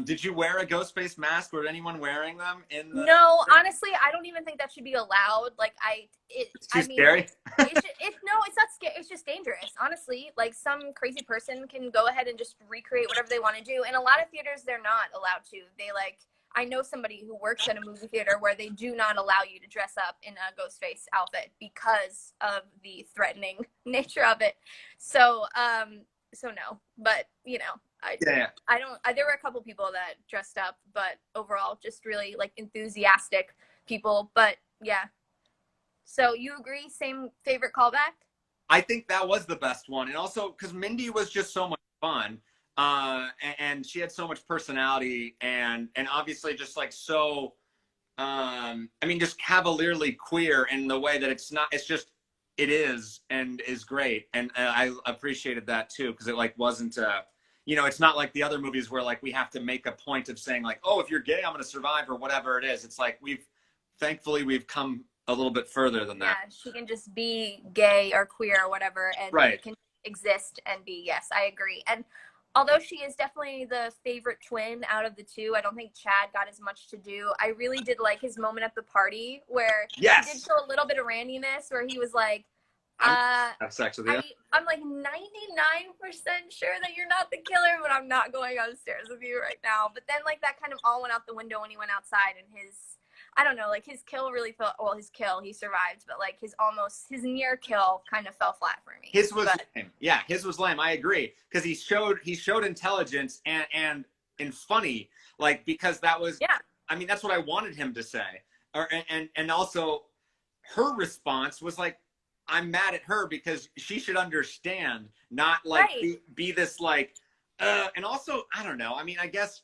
Did you wear a Ghostface mask? Or anyone wearing them in the? No, honestly, I don't even think that should be allowed. Like, it's too scary. It's not scary. It's just dangerous. Honestly, like, some crazy person can go ahead and just recreate whatever they want to do. In a lot of theaters, they're not allowed to. I know somebody who works at a movie theater where they do not allow you to dress up in a Ghostface outfit because of the threatening nature of it. So no, but you know. I don't. There were a couple people that dressed up, but overall, just really like enthusiastic people. But yeah. So you agree? Same favorite callback? I think that was the best one. And also because Mindy was just so much fun. And she had so much personality and obviously just like so I mean just cavalierly queer in the way that it's just it is and is great. And I appreciated that too, because it like wasn't you know, it's not like the other movies where like we have to make a point of saying like, oh, if you're gay, I'm gonna survive or whatever it is. It's like thankfully we've come a little bit further than that. Yeah, she can just be gay or queer or whatever, and Right. it can exist and be. Yes, I agree. And although she is definitely the favorite twin out of the two, I don't think Chad got as much to do. I really did like his moment at the party where Yes. he did show a little bit of randiness, where he was like, have sex with you. I'm like 99% sure that you're not the killer, but I'm not going upstairs with you right now. But then like that kind of all went out the window when he went outside, and I don't know, like his kill really felt, well, he survived, but like his near kill kind of fell flat for me. His was lame. Yeah, his was lame. I agree. Because he showed intelligence and funny, like, because that was, yeah. I mean, that's what I wanted him to say. And also her response was like, I'm mad at her because she should understand, not like be this like, and also, I don't know. I mean, I guess,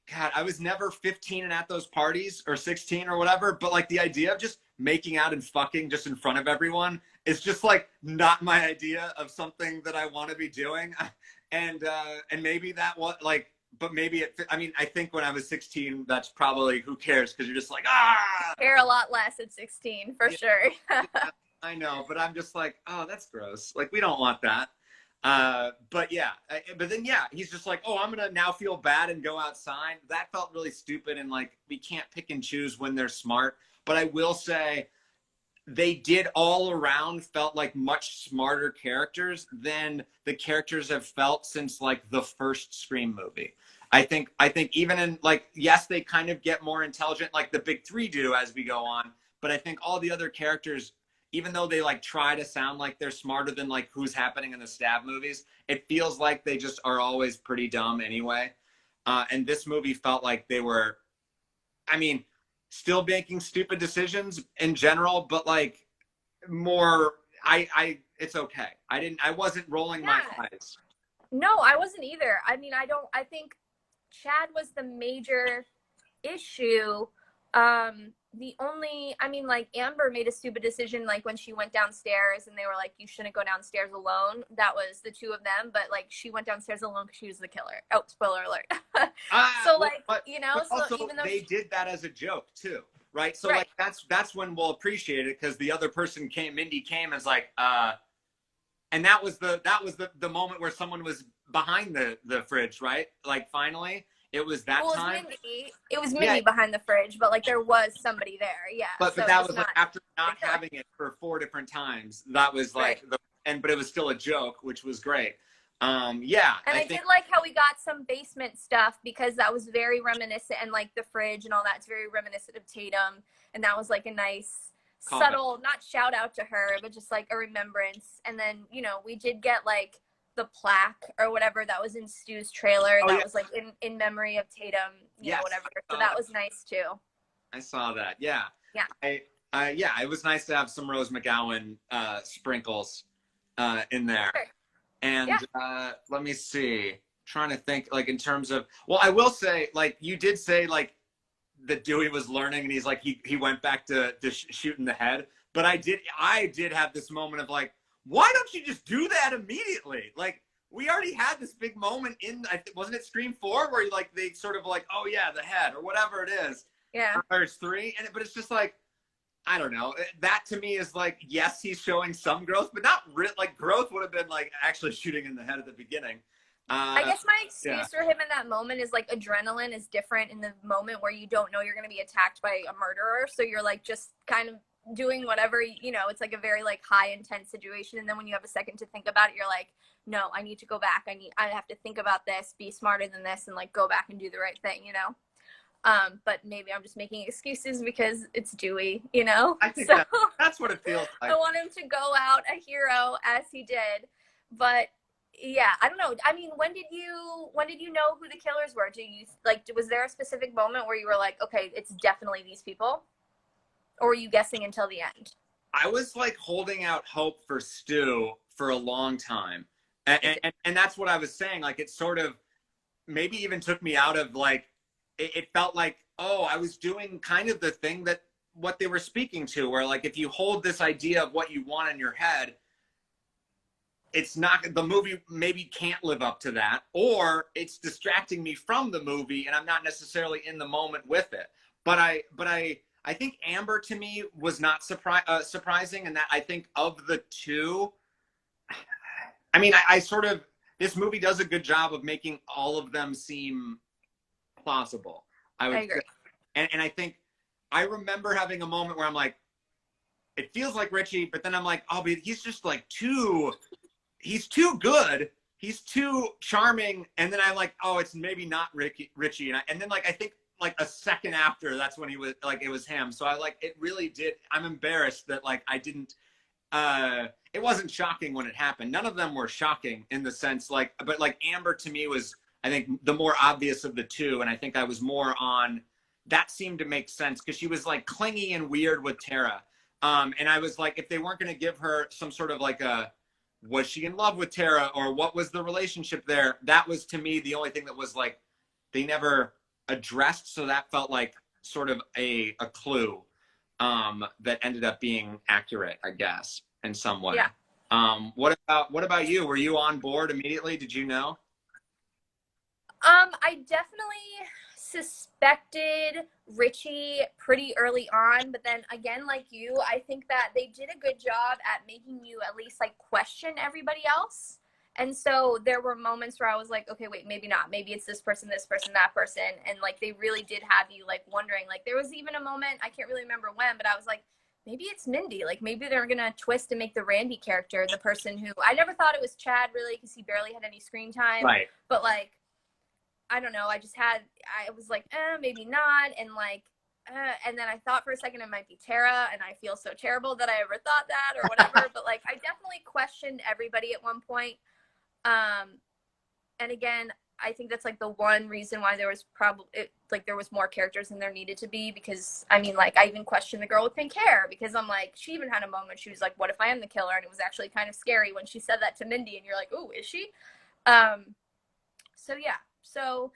God, I was never 15 and at those parties or 16 or whatever, but like the idea of just making out and fucking just in front of everyone is just like not my idea of something that I want to be doing. And maybe that was like, but maybe I mean, I think when I was 16, that's probably, who cares? Because you're just like, ah! I care a lot less at 16, for sure. Yeah, I know, but I'm just like, oh, that's gross. Like, we don't want that. But yeah, but then yeah, he's just like, oh, I'm gonna now feel bad and go outside. That felt really stupid, and like we can't pick and choose when they're smart. But I will say, they did all around felt like much smarter characters than the characters have felt since like the first Scream movie. I think even in like, yes, they kind of get more intelligent, like the big three do as we go on. But I think all the other characters, even though they like try to sound like they're smarter than like who's happening in the Stab movies, it feels like they just are always pretty dumb anyway. And this movie felt like they were, I mean, still making stupid decisions in general, but like more, it's okay. I wasn't rolling my eyes. No, I wasn't either. I mean, I think Chad was the major issue. I mean, like Amber made a stupid decision, like when she went downstairs and they were like, you shouldn't go downstairs alone. That was the two of them, but like she went downstairs alone because she was the killer. Oh, spoiler alert. So like, you know, so also, even though they did that as a joke too, right? So like that's when we'll appreciate it, because the other person Mindy came as like, and that was the moment where someone was behind the fridge, right? Like finally. It was that time. It was Mindy behind the fridge, but like there was somebody there, yeah. But that was like after not having it for 4 different times. That was like but it was still a joke, which was great. Yeah. And I did like how we got some basement stuff, because that was very reminiscent, and like the fridge and all that's very reminiscent of Tatum, and that was like a nice subtle, not shout out to her, but just like a remembrance. And then, you know, we did get like the plaque or whatever that was in Stu's trailer that was like in memory of Tatum, you know, whatever. So that was nice too. I saw that. Yeah. Yeah. Yeah, it was nice to have some Rose McGowan sprinkles in there. Sure. And let me see. Trying to think like in terms of, well, I will say, like you did say like that Dewey was learning and he's like he went back to shooting the head. But I did have this moment of like, why don't you just do that immediately? Like, we already had this big moment in, wasn't it Scream 4, where like they sort of like, oh yeah, the head or whatever it is. Yeah. Or it's 3, but it's just like, I don't know. That to me is like, yes, he's showing some growth, but not like growth would have been like actually shooting in the head at the beginning. I guess my excuse for him in that moment is like adrenaline is different in the moment where you don't know you're going to be attacked by a murderer. So you're like just kind of doing whatever, you know, it's like a very like high intense situation, and then when you have a second to think about it, you're like, no, I need to go back, I have to think about this, be smarter than this, and like go back and do the right thing, you know. But maybe I'm just making excuses because it's Dewey, you know. I think that's what it feels like. I want him to go out a hero as he did, but yeah, I don't know. I mean, when did you know who the killers were? Was there a specific moment where you were like, okay, it's definitely these people? Or were you guessing until the end? I was like holding out hope for Stu for a long time. And that's what I was saying. Like, it sort of maybe even took me out of like, it felt like, oh, I was doing kind of the thing that what they were speaking to, where like, if you hold this idea of what you want in your head, it's not, the movie maybe can't live up to that, or it's distracting me from the movie and I'm not necessarily in the moment with it. But I think Amber to me was not surprising, and that I think of the two, I mean, I sort of, this movie does a good job of making all of them seem plausible. I would agree. say. And I think I remember having a moment where I'm like, it feels like Richie, but then I'm like, oh, but he's just like he's too good. He's too charming. And then I'm like, oh, it's maybe not Richie. And then like, I think like a second after, that's when he was like, it was him. So I like, it really did. I'm embarrassed that like, I didn't, it wasn't shocking when it happened. None of them were shocking in the sense like, but like Amber to me was, I think, the more obvious of the two. And I think I was more on, that seemed to make sense because she was like clingy and weird with Tara. And I was like, if they weren't going to give her some sort of like was she in love with Tara or what was the relationship there? That was to me the only thing that was like, they never addressed. So that felt like sort of a clue that ended up being accurate, I guess, in some way. Yeah. What about you? Were you on board immediately? Did you know? I definitely suspected Richie pretty early on, but then again, like you, I think that they did a good job at making you at least like question everybody else. And so there were moments where I was like, okay, wait, maybe not. Maybe it's this person, that person. And like, they really did have you like wondering, like there was even a moment, I can't really remember when, but I was like, maybe it's Mindy. Like maybe they're going to twist and make the Randy character the person who, I never thought it was Chad really, because he barely had any screen time. Right. But like, I don't know. I was like, maybe not. And like, and then I thought for a second it might be Tara, and I feel so terrible that I ever thought that or whatever. But like, I definitely questioned everybody at one point. And again, I think that's like the one reason why there was there was more characters than there needed to be, because I mean, like, I even questioned the girl with pink hair, because I'm like, she even had a moment. She was like, what if I am the killer? And it was actually kind of scary when she said that to Mindy, and you're like, oh, is she? So yeah. So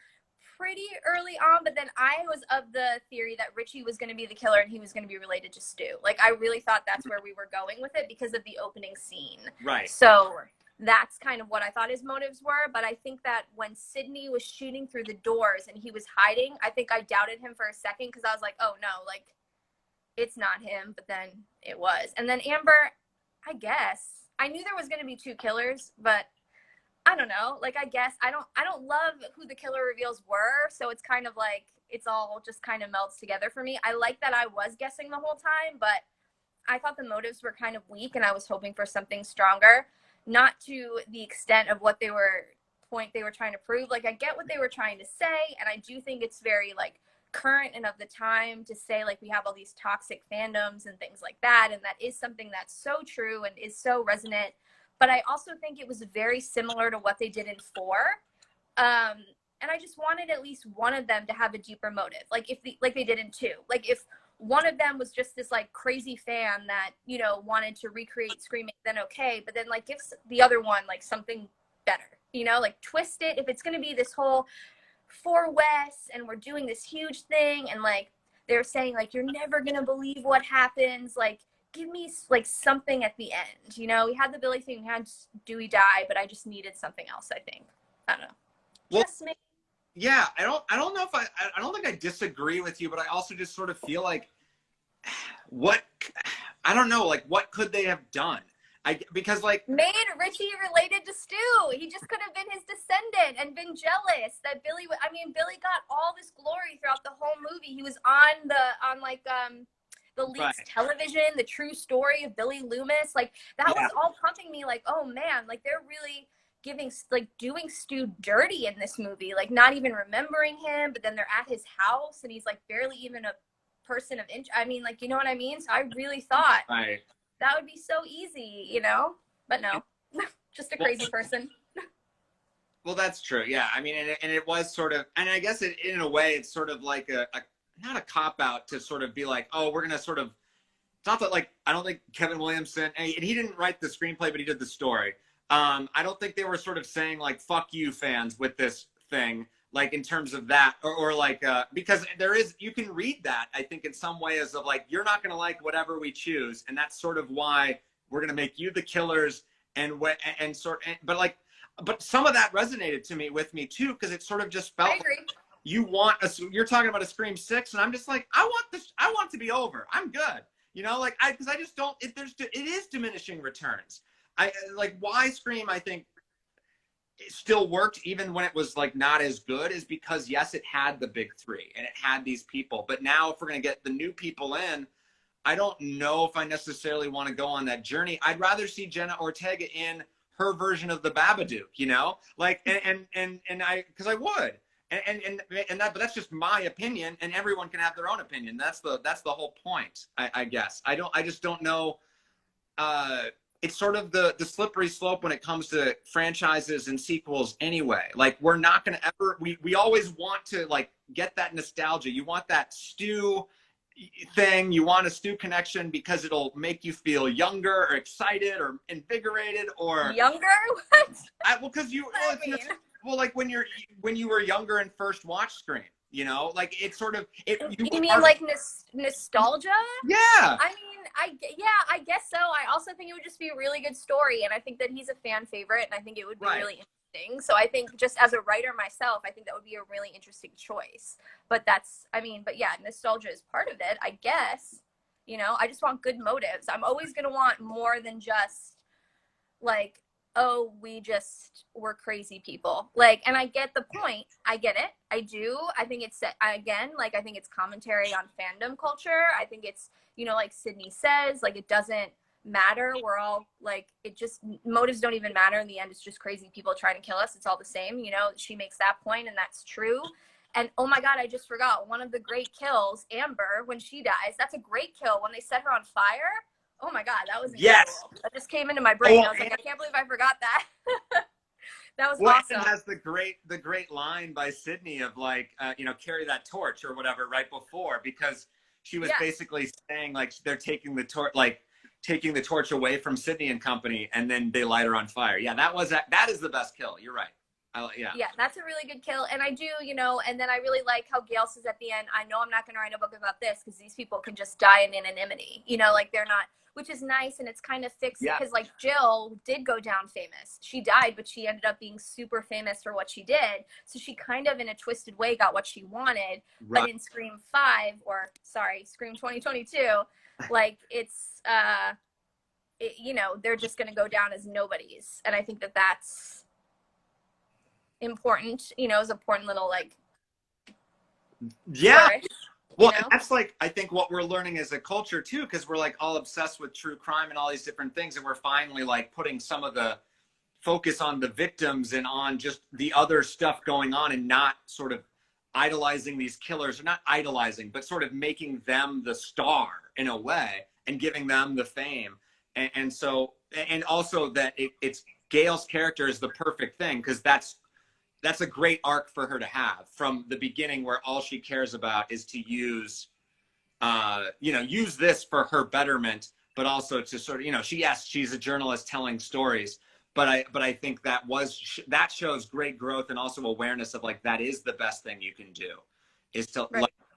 pretty early on, but then I was of the theory that Richie was going to be the killer and he was going to be related to Stu. Like, I really thought that's where we were going with it because of the opening scene. Right. So that's kind of what I thought his motives were. But I think that when Sydney was shooting through the doors and he was hiding, I think I doubted him for a second, because I was like, oh no, like, it's not him. But then it was. And then Amber, I guess I knew there was going to be two killers, but I don't know. Like, I guess I don't love who the killer reveals were. So it's kind of like, it's all just kind of melts together for me. I like that I was guessing the whole time, but I thought the motives were kind of weak and I was hoping for something stronger, not to the extent of what they were trying to prove. Like, I get what they were trying to say. And I do think it's very like current and of the time to say like, we have all these toxic fandoms and things like that. And that is something that's so true and is so resonant. But I also think it was very similar to what they did in 4. And I just wanted at least one of them to have a deeper motive. Like, like they did in 2. Like, if one of them was just this like crazy fan that, you know, wanted to recreate Screaming, then okay. But then like, give the other one like something better, you know, like twist it. If it's going to be this whole for Wes and we're doing this huge thing, and like they're saying like, you're never going to believe what happens, like, give me like something at the end, you know. We had the Billy thing, we had Dewey die, but I just needed something else. I think, I don't know. Well, just me. Yeah, I don't know if I don't think I disagree with you, but I also just sort of feel like I don't know, like, what could they have done? Because like, made Richie related to Stu. He just could have been his descendant and been jealous that Billy Billy got all this glory throughout the whole movie. He was on the Leaks right. television, the true story of Billy Loomis. Like, that was all pumping me like, oh man, like, they're really doing Stu dirty in this movie, like, not even remembering him, but then they're at his house and he's like barely even a person of interest. I mean, like, you know what I mean? So I really thought that would be so easy, you know, but no, just a crazy person. Well, that's true. Yeah. I mean, and it was sort of, and I guess in a way, it's sort of like not a cop out to sort of be like, oh, we're going to sort of it's not that, like, I don't think Kevin Williamson, and he didn't write the screenplay, but he did the story. I don't think they were sort of saying like "fuck you" fans with this thing, like in terms of that, or like because there is, you can read that, I think, in some way as of like, you're not going to like whatever we choose, and that's sort of why we're going to make you the killers, but some of that resonated with me too, because it sort of just felt I agree. like you're talking about a Scream 6, and I'm just like, I want to be over. I'm good. You know, like because I just don't. It is diminishing returns. I like why Scream, I think, it still worked even when it was like not as good, is because yes, it had the big three and it had these people, but now if we're gonna get the new people in, I don't know if I necessarily want to go on that journey. I'd rather see Jenna Ortega in her version of the Babadook, you know, like and I, because I would. But that's just my opinion, and everyone can have their own opinion. That's the whole point, I guess. I just don't know. It's sort of the slippery slope when it comes to franchises and sequels anyway. Like, we're not going to ever, we always want to like get that nostalgia. You want that stew thing. You want a stew connection because it'll make you feel younger or excited or invigorated or younger. What? well, because like when you were younger and first watched Scream, you know, like it's sort of You mean like nostalgia? Yeah. I mean, I guess so. I also think it would just be a really good story, and I think that he's a fan favorite, and I think it would be really interesting. So I think, just as a writer myself, I think that would be a really interesting choice. But yeah, nostalgia is part of it, I guess. You know, I just want good motives. I'm always gonna want more than just like, oh, we're crazy people. Like, and I get the point. I get it. I do. I think it's, again, like, I think it's commentary on fandom culture. I think it's, you know, like Sydney says, like, it doesn't matter. We're all like, motives don't even matter in the end. It's just crazy people trying to kill us. It's all the same. You know, she makes that point, and that's true. And oh my God, I just forgot one of the great kills, Amber, when she dies. That's a great kill. When they set her on fire. Oh my God, that was incredible. Yes. That just came into my brain. I was like, I can't believe I forgot that. That was awesome. It has the great line by Sydney of like, you know, carry that torch or whatever right before, because she was basically saying like they're taking the torch away from Sydney and company, and then they light her on fire. Yeah, that is the best kill. You're right. Yeah, that's a really good kill. And I do, you know, and then I really like how Gail says at the end, I know I'm not going to write a book about this because these people can just die in anonymity, you know, like they're not, which is nice. And it's kind of fixed because like Jill did go down famous. She died, but she ended up being super famous for what she did. So she kind of, in a twisted way, got what she wanted. Right. But in Scream 2022, like it's, you know, they're just going to go down as nobodies. And I think that that's important, you know, is important little like flourish, well, and that's like, I think what we're learning as a culture too, because we're like all obsessed with true crime and all these different things, and we're finally like putting some of the focus on the victims and on just the other stuff going on, and not sort of idolizing these killers, or not idolizing, but sort of making them the star in a way and giving them the fame. And so, and also that it's Gail's character is the perfect thing, because that's a great arc for her to have from the beginning, where all she cares about is to use this for her betterment, but also to sort of, you know, she's a journalist telling stories, but I think that shows great growth and also awareness of like, that is the best thing you can do, is to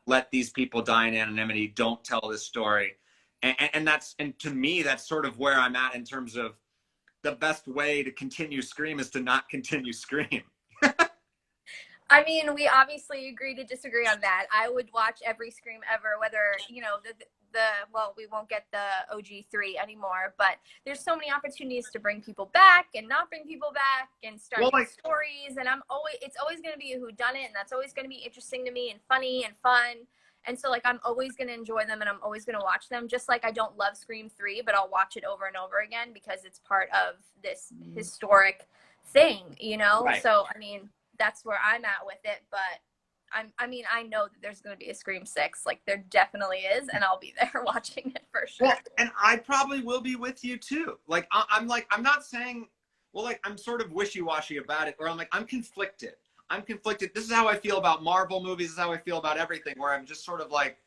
let these people die in anonymity. Don't tell this story. And to me, that's sort of where I'm at in terms of the best way to continue Scream is to not continue Scream. I mean, we obviously agree to disagree on that. I would watch every Scream ever, whether, you know, we won't get the OG3 anymore, but there's so many opportunities to bring people back and not bring people back and start new stories. And it's always going to be a whodunit, and that's always going to be interesting to me and funny and fun. And so, like, I'm always going to enjoy them, and I'm always going to watch them. Just like I don't love Scream 3, but I'll watch it over and over again because it's part of this historic thing, you know? Right. So, I mean, that's where I'm at with it. But I know that there's going to be a Scream 6. Like, there definitely is, and I'll be there watching it for sure. Well, and I probably will be with you, too. Like, I'm not saying, well, like, I'm sort of wishy-washy about it, or I'm like, I'm conflicted. This is how I feel about Marvel movies. This is how I feel about everything, where I'm just sort of like,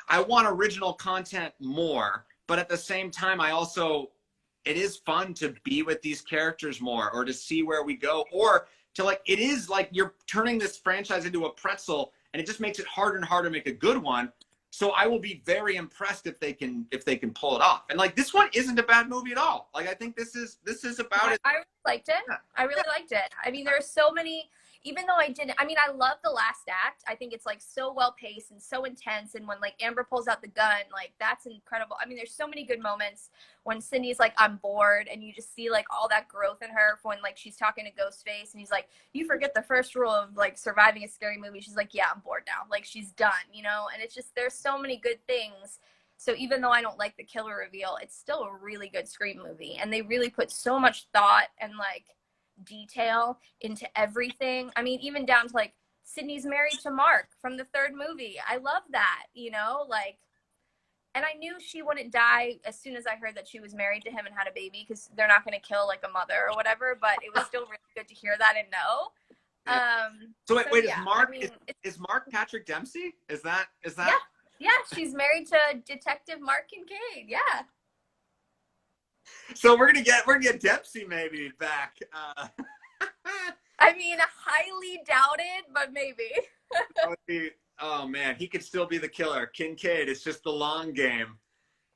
I want original content more, but at the same time, it is fun to be with these characters more, or to see where we go, or to like, it is like you're turning this franchise into a pretzel, and it just makes it harder and harder to make a good one. So I will be very impressed if they can pull it off. And like, this one isn't a bad movie at all. Like, I think this is about it. I really liked it. Yeah. I really liked it. I mean, there are so many, even though I didn't, I mean, I love the last act. I think it's like so well paced and so intense. And when like Amber pulls out the gun, like that's incredible. I mean, there's so many good moments when Cindy's like, I'm bored, and you just see like all that growth in her when like she's talking to Ghostface and he's like, you forget the first rule of like surviving a scary movie. She's like, yeah, I'm bored now. Like she's done, you know? And it's just, there's so many good things. So even though I don't like the killer reveal, it's still a really good Scream movie. And they really put so much thought and like detail into everything. I mean, even down to like Sydney's married to Mark from the third movie. I love that, you know, like, and I knew she wouldn't die as soon as I heard that she was married to him and had a baby, because they're not going to kill like a mother or whatever, but it was still really good to hear that and know. Yeah. So wait, yeah, is Mark, I mean, is Mark Patrick Dempsey? Is that? Yeah, she's married to Detective Mark Kincaid. Yeah. So we're gonna get Dempsey maybe back. I mean, highly doubted, but maybe. Oh man, he could still be the killer. Kincaid, it's just the long game.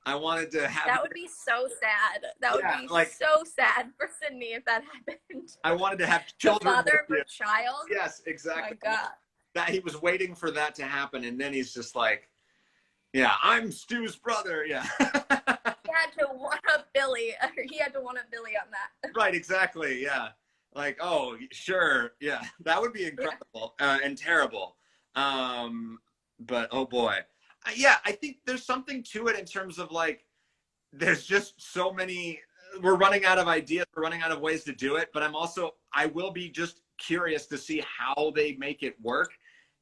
I wanted to have that would be so sad. That would be like, so sad for Sydney if that happened. I wanted to have children. The father of a child. Yes, exactly. Oh my God. That he was waiting for that to happen, and then he's just like, yeah, I'm Stu's brother. Yeah. He had to one up Billy. He had to one up Billy on that. Right, exactly. Yeah. Like, oh, sure. Yeah. That would be incredible and terrible. But oh boy. Yeah, I think there's something to it in terms of like, there's just so many, we're running out of ideas, we're running out of ways to do it, but I will be just curious to see how they make it work.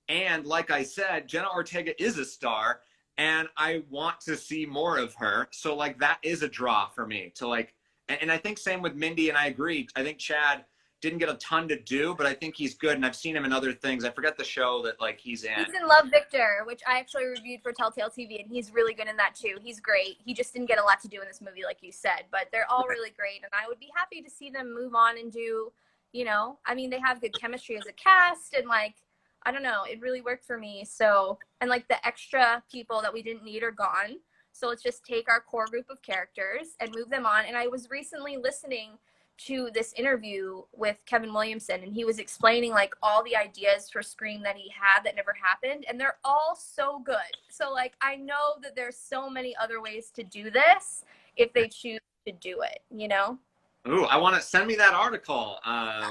And like I said, Jenna Ortega is a star, and I want to see more of her. So like, that is a draw for me to like, and I think same with Mindy, and I agree. I think Chad didn't get a ton to do, but I think he's good, and I've seen him in other things. I forget the show that like he's in. He's in Love, Victor, which I actually reviewed for Telltale TV, and he's really good in that too. He's great. He just didn't get a lot to do in this movie, like you said, but they're all really great, and I would be happy to see them move on and do, you know, I mean, they have good chemistry as a cast, and like, I don't know, it really worked for me. So, and like the extra people that we didn't need are gone. So let's just take our core group of characters and move them on. And I was recently listening to this interview with Kevin Williamson, and he was explaining like all the ideas for Scream that he had that never happened, and they're all so good. So like, I know that there's so many other ways to do this if they choose to do it, you know? Ooh, I want to send me that article. I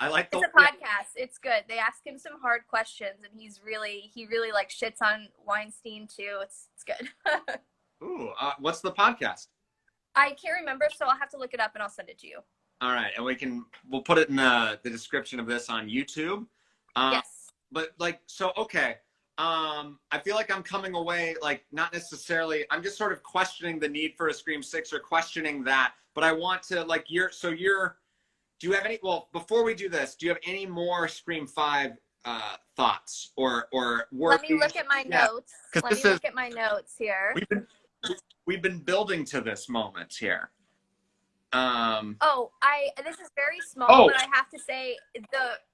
like it's a podcast. It's good. They ask him some hard questions, and he really like shits on Weinstein too. It's good. Ooh, what's the podcast? I can't remember, so I'll have to look it up and I'll send it to you. All right, and we'll put it in the description of this on YouTube. Yes. But like, so okay. I feel like I'm coming away like not necessarily. I'm just sort of questioning the need for a Scream 6 or questioning that. But I want to like do you have any? Well, before we do this, do you have any more Scream 5 thoughts or work? Let me look at my notes. Let me look at my notes here. We've been building to this moment here. This is very small, but I have to say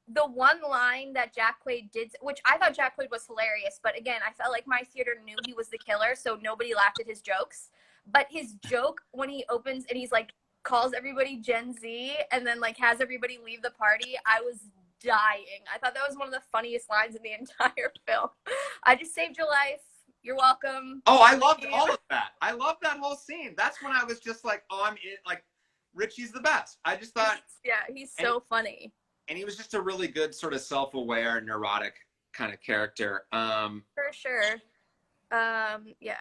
the one line that Jack Quaid did, which I thought Jack Quaid was hilarious, but again, I felt like my theater knew he was the killer, so nobody laughed at his jokes. But his joke when he opens and he's like calls everybody Gen Z and then like has everybody leave the party, I was dying. I thought that was one of the funniest lines in the entire film. I just saved your life. You're welcome. Oh, I loved all of that. I loved that whole scene. That's when I was just like, oh, I'm in. Like, Richie's the best. I just thought. Yeah, he's so funny. And he was just a really good sort of self-aware, neurotic kind of character. For sure. Yeah,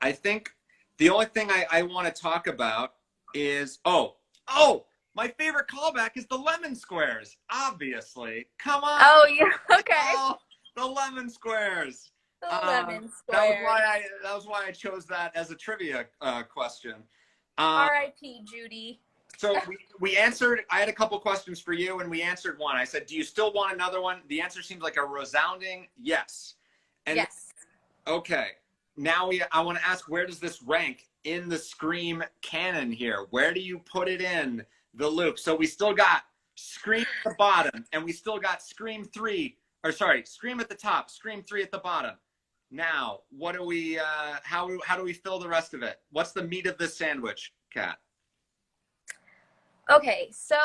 I think the only thing I want to talk about is, my favorite callback is the lemon squares, obviously. Come on. Oh, yeah, okay. Oh, the lemon squares. The lemon squares. That was why I chose that as a trivia question. R.I.P. Judy. So we answered, I had a couple questions for you and we answered one. I said, do you still want another one? The answer seems like a resounding yes. And Yes. okay, now I want to ask, where does this rank in the Scream canon here? Where do you put it in the loop? So we still got Scream at the bottom, and we still got Scream at the top, Scream 3 at the bottom. Now, what do we, how do we fill the rest of it? What's the meat of this sandwich, Kat? Okay, so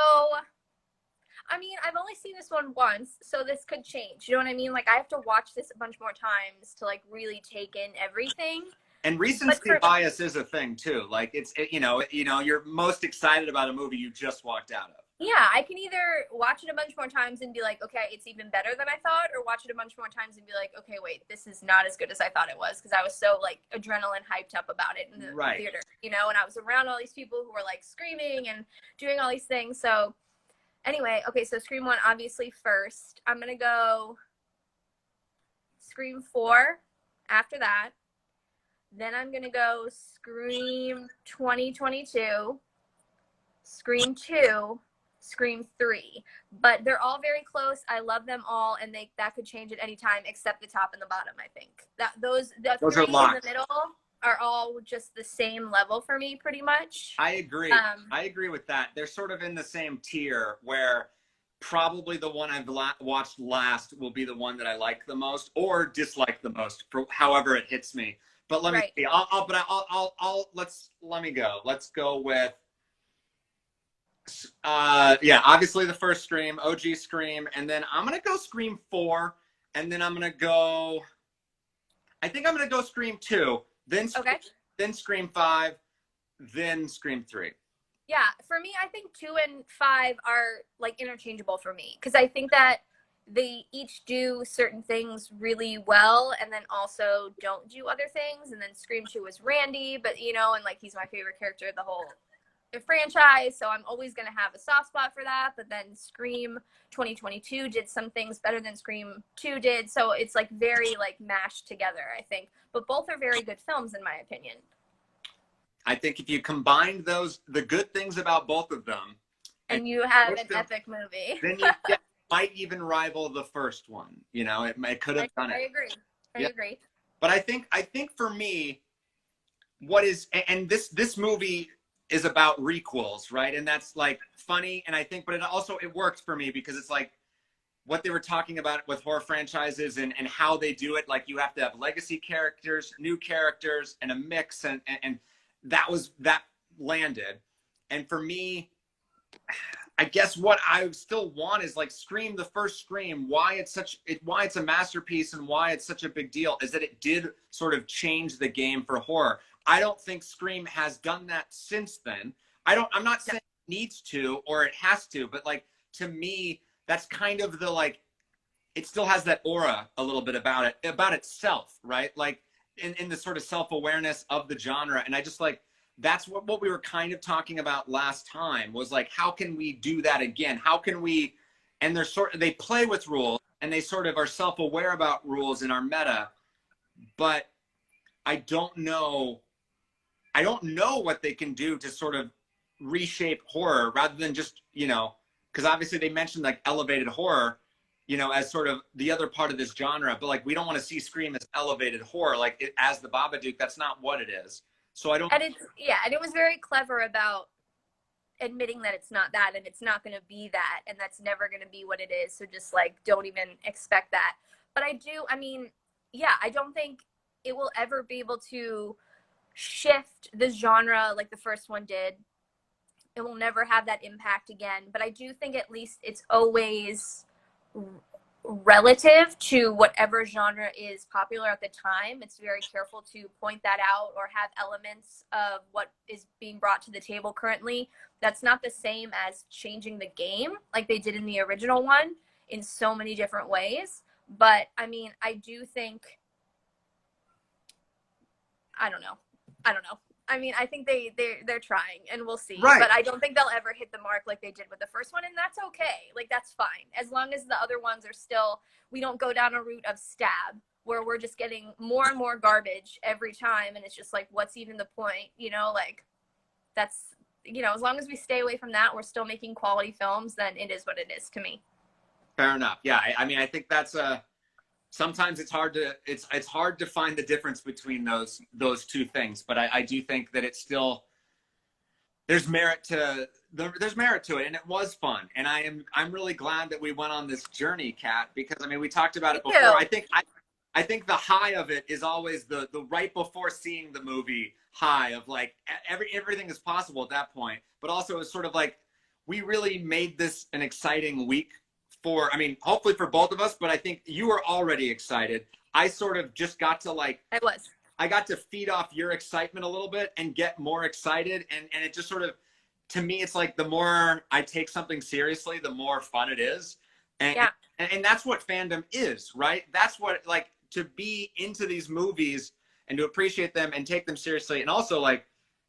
I mean, I've only seen this one once, so this could change. You know what I mean? Like, I have to watch this a bunch more times to like really take in everything. And recency bias is a thing too. Like it's, you're most excited about a movie you just walked out of. Yeah, I can either watch it a bunch more times and be like, okay, it's even better than I thought, or watch it a bunch more times and be like, okay, wait, this is not as good as I thought it was, because I was so like adrenaline hyped up about it in the theater, and I was around all these people who were like screaming and doing all these things. So anyway, okay, so Scream 1 obviously first. I'm gonna go Scream 4 after that. Then I'm gonna go Scream 2022, Scream 2, Scream 3, but they're all very close. I love them all, and that could change at any time except the top and the bottom. I think that those three in the middle are all just the same level for me, pretty much. I agree. I agree with that. They're sort of in the same tier where probably the one I've watched last will be the one that I like the most or dislike the most, for however it hits me. But let me see. Let me go. Let's go with. Obviously the first Scream, OG Scream, and then I'm gonna go Scream 4, and then I'm gonna go. I think I'm gonna go Scream 2, then Scream 5, then Scream 3. Yeah, for me, I think 2 and 5 are like interchangeable for me, because I think that they each do certain things really well, and then also don't do other things. And then Scream 2 is Randy, but and like he's my favorite character of the whole franchise, so I'm always going to have a soft spot for that. But then Scream 2022 did some things better than Scream 2 did, so it's like very like mashed together, I think. But both are very good films in my opinion. I think if you combine the good things about both of them, and you have an epic movie, then you might even rival the first one. It could have done it. I agree. But I think for me, what is, and this movie is about requels, right? And that's like funny, and I think, but it works for me because it's like what they were talking about with horror franchises and how they do it. Like you have to have legacy characters, new characters, and a mix, and that landed. And for me, I guess what I still want is like Scream, the first Scream, why it's a masterpiece and why it's such a big deal is that it did sort of change the game for horror. I don't think Scream has done that since then. I'm not saying it needs to or it has to, but like to me, that's kind of the like, it still has that aura a little bit about itself, right? Like in the sort of self-awareness of the genre. And I just like, that's what we were kind of talking about last time was like, how can we do that again? How can we, and they play with rules and they sort of are self-aware about rules in our meta, but I don't know what they can do to sort of reshape horror rather than just, because obviously they mentioned like elevated horror, as sort of the other part of this genre, but like, we don't want to see Scream as elevated horror, like as the Babadook, that's not what it is. So I don't. And it was very clever about admitting that it's not that, and it's not going to be that, and that's never going to be what it is. So just like, don't even expect that. But I don't think it will ever be able to shift the genre like the first one did. It will never have that impact again. But I do think at least it's always relative to whatever genre is popular at the time. It's very careful to point that out or have elements of what is being brought to the table currently. That's not the same as changing the game like they did in the original one in so many different ways. But I mean, I do think, I don't know. I mean, I think they're trying, and we'll see. Right. But I don't think they'll ever hit the mark like they did with the first one, and that's okay. Like, that's fine. As long as the other ones are still, we don't go down a route of stab, where we're just getting more and more garbage every time, and it's just like, what's even the point? Like, that's you know, as long as we stay away from that, we're still making quality films, then it is what it is to me. Fair enough. Yeah, I mean, I think that's sometimes it's hard to find the difference between those two things. But I do think that it's still there's merit to it, and it was fun. And I'm really glad that we went on this journey, Kat, because I mean we talked about it before. I think the high of it is always the right before seeing the movie high of like everything is possible at that point. But also it's sort of like we really made this an exciting week for, I mean, hopefully for both of us, but I think you were already excited. I sort of just got to I got to feed off your excitement a little bit and get more excited. And it just sort of, to me, it's like the more I take something seriously, the more fun it is. And that's what fandom is, right? That's what, like, to be into these movies and to appreciate them and take them seriously. And also, like,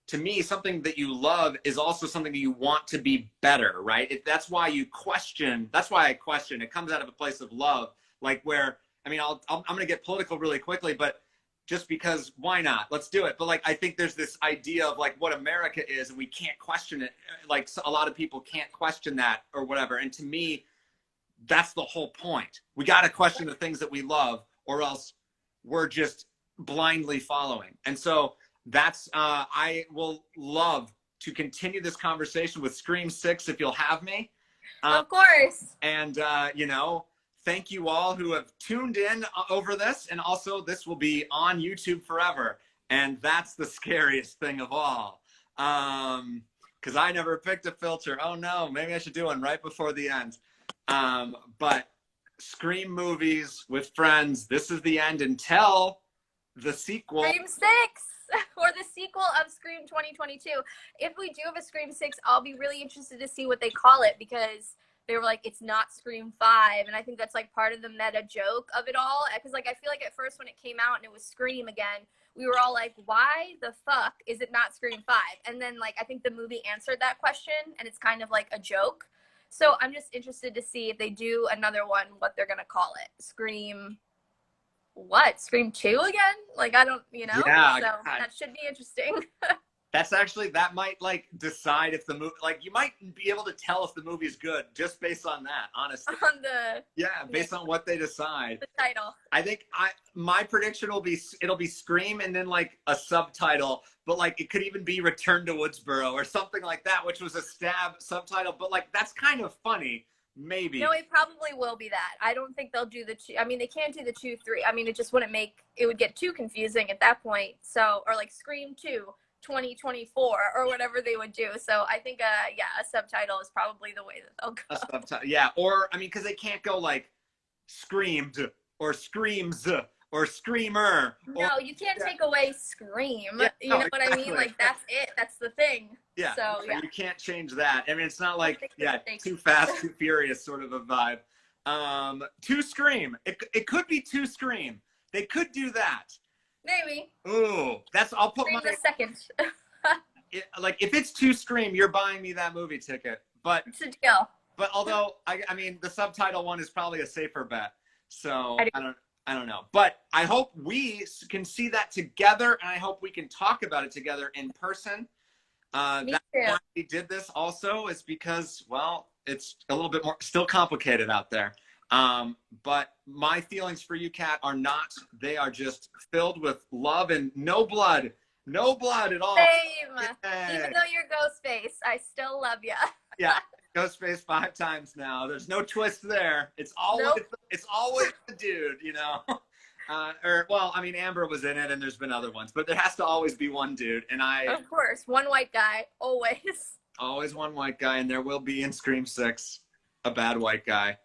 to me, something that you love is also something that you want to be better, right? That's why you question. That's why I question. It comes out of a place of love, like where, I mean, I'm going to get political really quickly, but just because, why not? Let's do it. But like, I think there's this idea of like what America is, and we can't question it. Like a lot of people can't question that or whatever. And to me, that's the whole point. We got to question the things that we love, or else we're just blindly following. And so that's I will love to continue this conversation with Scream 6 if you'll have me. Of course. And you know, thank you all who have tuned in over this, and also this will be on YouTube forever, and that's the scariest thing of all, because I never picked a filter. Oh no, maybe I should do one right before the end. But Scream movies with friends, this is the end until the sequel. Scream 6! Or the sequel of Scream 2022. If we do have a Scream 6, I'll be really interested to see what they call it, because they were like, it's not Scream 5, and I think that's like part of the meta joke of it all, because like I feel like at first when it came out and it was Scream again, we were all like, why the fuck is it not Scream 5? And then like I think the movie answered that question, and it's kind of like a joke. So I'm just interested to see if they do another one, what they're gonna call it. Scream what? Scream 2 again? Like, I don't, you know? Yeah, so that should be interesting. That's actually, that might like decide if the movie, like you might be able to tell if the movie's good just based on that, honestly. Based on what they decide. The title. I think my prediction will be, it'll be Scream and then like a subtitle, but like it could even be Return to Woodsboro or something like that, which was a stab subtitle, but like that's kind of funny. Maybe. No, it probably will be that. I don't think they'll do the two. I mean, they can't do the 2, 3. I mean, it just wouldn't it would get too confusing at that point. So, or like Scream 2, 2024 or whatever they would do. So I think, a subtitle is probably the way that they'll go. A subtitle, yeah. Or, I mean, because they can't go like Screamed or Screams or Screamer. No, you can't take away Scream. Yeah, you know what I mean? Like, that's it. That's the thing. Yeah, so you can't change that. I mean, it's not like, Too Fast, Too Furious sort of a vibe. Too Scream. It could be Too Scream. They could do that. Maybe. Ooh, I'll put Scream the second. Like, if it's Too Scream, you're buying me that movie ticket. But it's a deal. But although, I mean, the subtitle one is probably a safer bet. So, I don't know. But I hope we can see that together, and I hope we can talk about it together in person. That's why we did this also, is because, well, it's a little bit more still complicated out there. But my feelings for you, Kat, are not. They are just filled with love and no blood at all. Same. Hey. Even though you're Ghostface, I still love you. Yeah, Ghostface 5 times now. There's no twist there. It's always the dude, you know. Well, I mean, Amber was in it, and there's been other ones, but there has to always be one dude. And of course, one white guy, always. Always one white guy, and there will be in Scream 6 a bad white guy,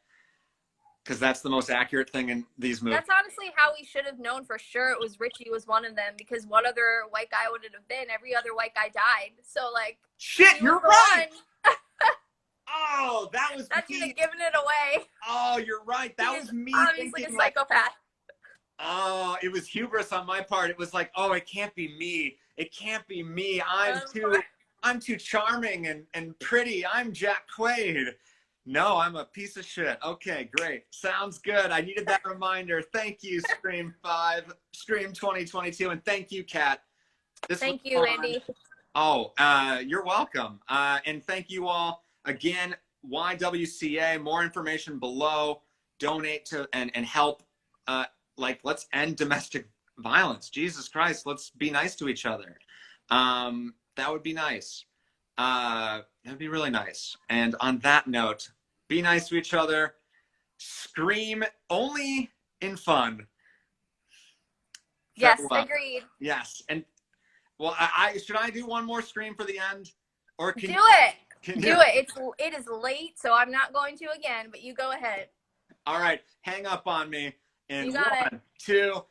because that's the most accurate thing in these movies. That's honestly how we should have known for sure it was Richie was one of them, because what other white guy would it have been? Every other white guy died. So, like, shit, you're right. Oh, that was That's even giving it away. Oh, you're right. That was me. Obviously a psychopath. Oh, it was hubris on my part. It was like, oh, it can't be me. It can't be me. I'm too charming and pretty. I'm Jack Quaid. No, I'm a piece of shit. Okay, great. Sounds good. I needed that reminder. Thank you, Scream 5, Scream 2022, and thank you, Kat. Thank you, Andy. Oh, you're welcome. And thank you all again. YWCA, more information below. Donate to and help. Let's end domestic violence. Jesus Christ, let's be nice to each other. That would be nice. That'd be really nice. And on that note, be nice to each other. Scream only in fun. Yes, Farewell. agreed. Yes, and well, I should I do one more scream for the end, or Do it. Can Do you? it. It is late, so I'm not going to again. But you go ahead. All right, hang up on me in You got it. 1, 2.